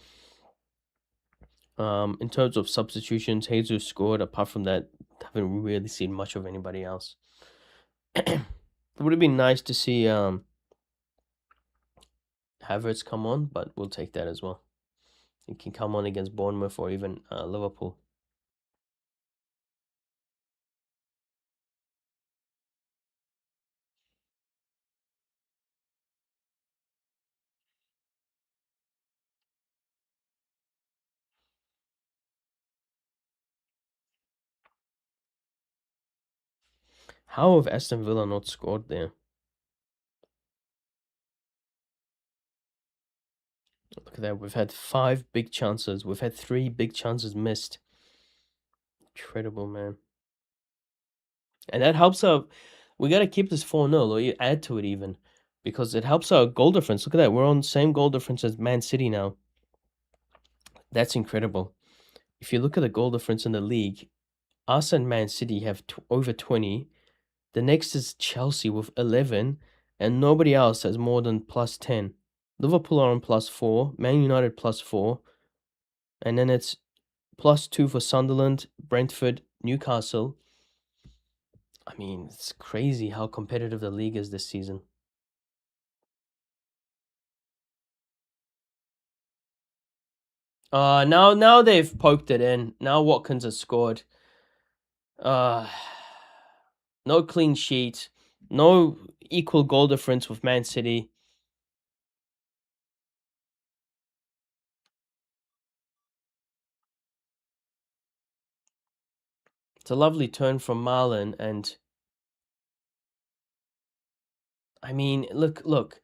In terms of substitutions, Jesus scored. Apart from that, haven't really seen much of anybody else. It would have been nice to see Havertz come on, but we'll take that as well. He can come on against Bournemouth or even Liverpool. How have Aston Villa not scored there? Look at that. We've had 5 big chances. We've had 3 big chances missed. Incredible, man. And that helps out. We got to keep this 4-0 or you add to it even. Because it helps our goal difference. Look at that. We're on the same goal difference as Man City now. That's incredible. If you look at the goal difference in the league, us and Man City have over 20. The next is Chelsea with 11. And nobody else has more than plus 10. Liverpool are on plus 4. Man United plus 4. And then it's plus 2 for Sunderland, Brentford, Newcastle. I mean, it's crazy how competitive the league is this season. Now they've poked it in. Now Watkins has scored. No clean sheet. No equal goal difference with Man City. It's a lovely turn from Marlon, and I mean, look.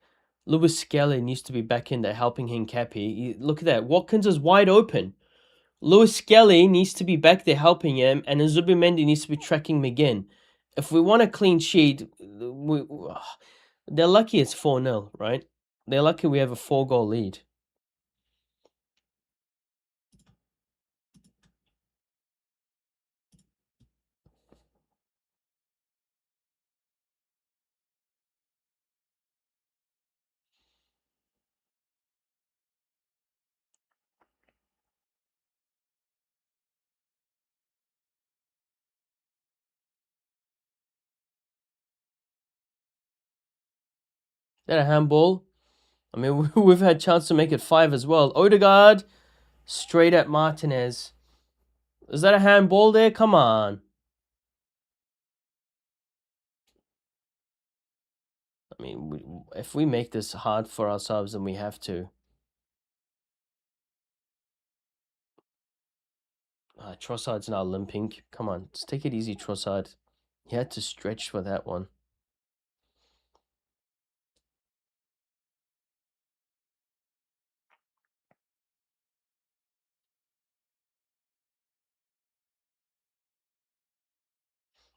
Lewis Skelly needs to be back in there helping Hincapi. Look at that. Watkins is wide open. Lewis Skelly needs to be back there helping him, and Zubimendi needs to be tracking McGinn. If we want a clean sheet, they're lucky it's 4-0, right? They're lucky we have a 4-goal lead. that a handball? I mean, we've had chance to make it 5 as well. Odegaard, straight at Martinez. Is that a handball there? Come on. I mean, if we make this hard for ourselves, then we have to. Trossard's now limping. Come on, just take it easy, Trossard. He had to stretch for that one.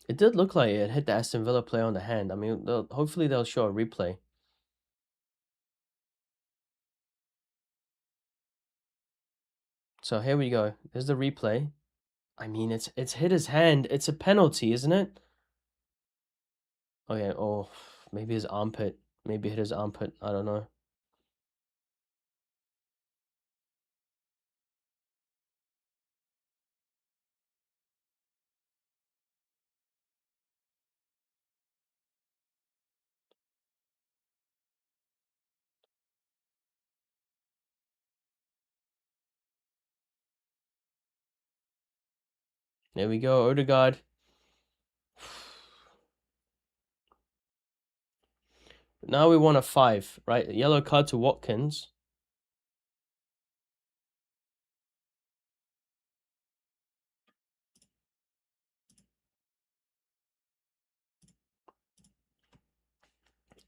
It did look like it hit the Aston Villa player on the hand. I mean, hopefully they'll show a replay. So here we go. There's the replay. I mean, it's hit his hand. It's a penalty, isn't it? Oh yeah. Oh, maybe his armpit. Maybe hit his armpit. I don't know. There we go, Odegaard. Now we want a 5, right? A yellow card to Watkins.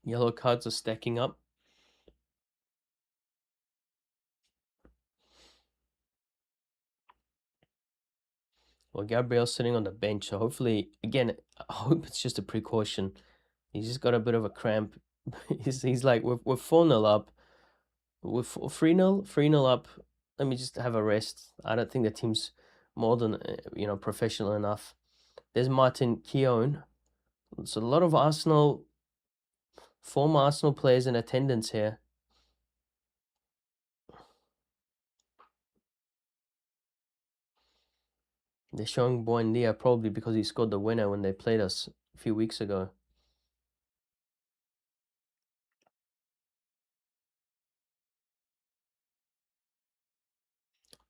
Yellow cards are stacking up. Well, Gabriel's sitting on the bench, so hopefully, again, I hope it's just a precaution. He's just got a bit of a cramp. he's like, we're 4-0 up. We're 3-0? 3-0 up. Let me just have a rest. I don't think the team's more than, professional enough. There's Martin Keown. So a lot of former Arsenal players in attendance here. They're showing Buendia probably because he scored the winner when they played us a few weeks ago.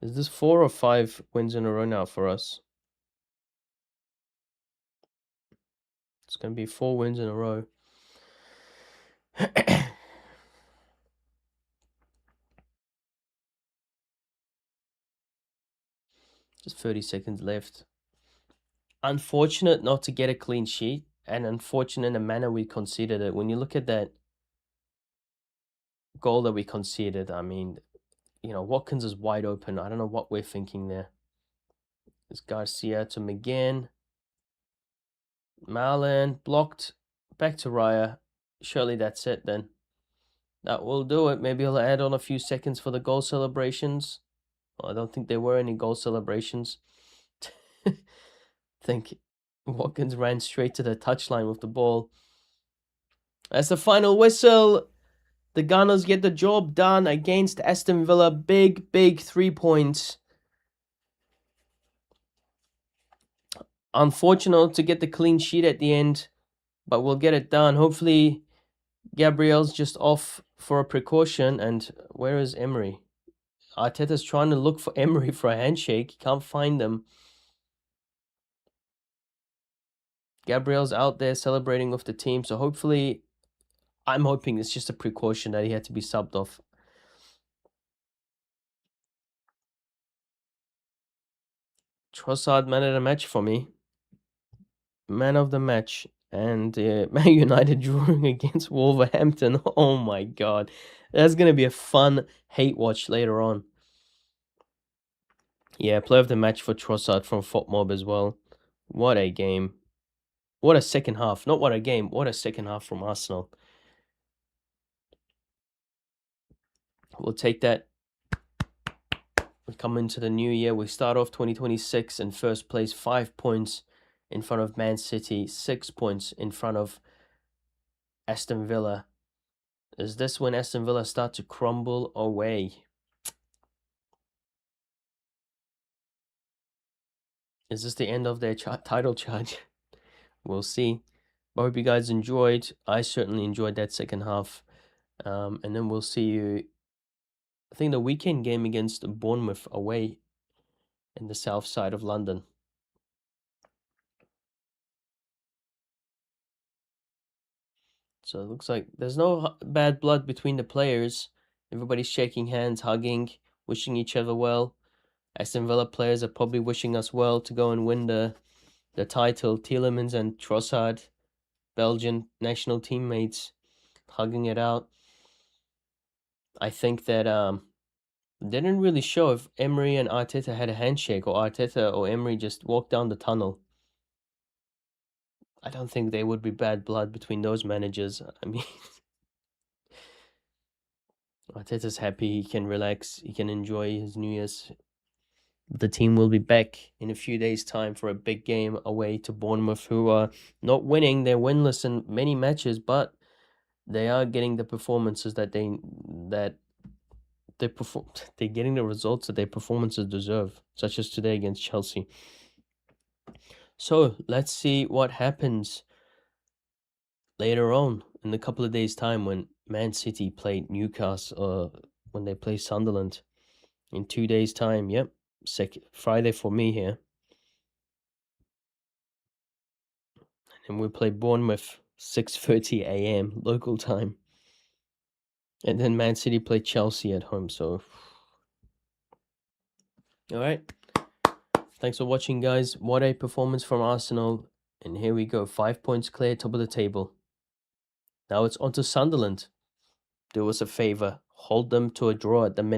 Is this 4 or 5 wins in a row now for us? It's going to be 4 wins in a row. Just 30 seconds left. Unfortunate not to get a clean sheet, and unfortunate in the manner we conceded it. When you look at that goal that we conceded, I mean, Watkins is wide open. I don't know what we're thinking there. It's Garcia to McGinn. Marlon blocked. Back to Raya. Surely that's it then. That will do it. Maybe he'll add on a few seconds for the goal celebrations. Well, I don't think there were any goal celebrations. I think Watkins ran straight to the touchline with the ball. That's the final whistle. The Gunners get the job done against Aston Villa. Big, big 3 points. Unfortunate to get the clean sheet at the end, but we'll get it done. Hopefully, Gabriel's just off for a precaution. And where is Emery? Arteta's trying to look for Emery for a handshake. He can't find them. Gabriel's out there celebrating with the team, so hopefully, I'm hoping it's just a precaution that he had to be subbed off. Trossard, man of the match for me. Man of the match. And Man United drawing against Wolverhampton. Oh my god. That's going to be a fun hate watch later on. Yeah, player of the match for Trossard from FOTMob as well. What a game. What a second half. Not what a game. What a second half from Arsenal. We'll take that. We come into the new year. We start off 2026 in first place. 5 points in front of Man City. 6 points in front of Aston Villa. Is this when Aston Villa start to crumble away? Is this the end of their title charge? We'll see. I hope you guys enjoyed. I certainly enjoyed that second half. And then we'll see you, I think, the weekend game against Bournemouth away in the south side of London. So it looks like there's no bad blood between the players. Everybody's shaking hands, hugging, wishing each other well. Aston Villa players are probably wishing us well to go and win the title. Tielemans and Trossard, Belgian national teammates, hugging it out. I think that didn't really show if Emery and Arteta had a handshake, or Arteta or Emery just walked down the tunnel. I don't think there would be bad blood between those managers. I mean, Arteta's happy, he can relax, he can enjoy his New Year's. The team will be back in a few days' time for a big game away to Bournemouth, who are not winning. They're winless in many matches, but they are getting the performances that they perform. They're getting the results that their performances deserve, such as today against Chelsea. So let's see what happens later on in a couple of days' time when Man City played Newcastle, when they play Sunderland in 2 days' time. Yep, Friday for me here, and we play Bournemouth 6:30 a.m. local time, and then Man City play Chelsea at home. So, all right. Thanks for watching, guys. What a performance from Arsenal. And here we go. 5 points clear, top of the table. Now it's on to Sunderland. Do us a favor. Hold them to a draw at the minute.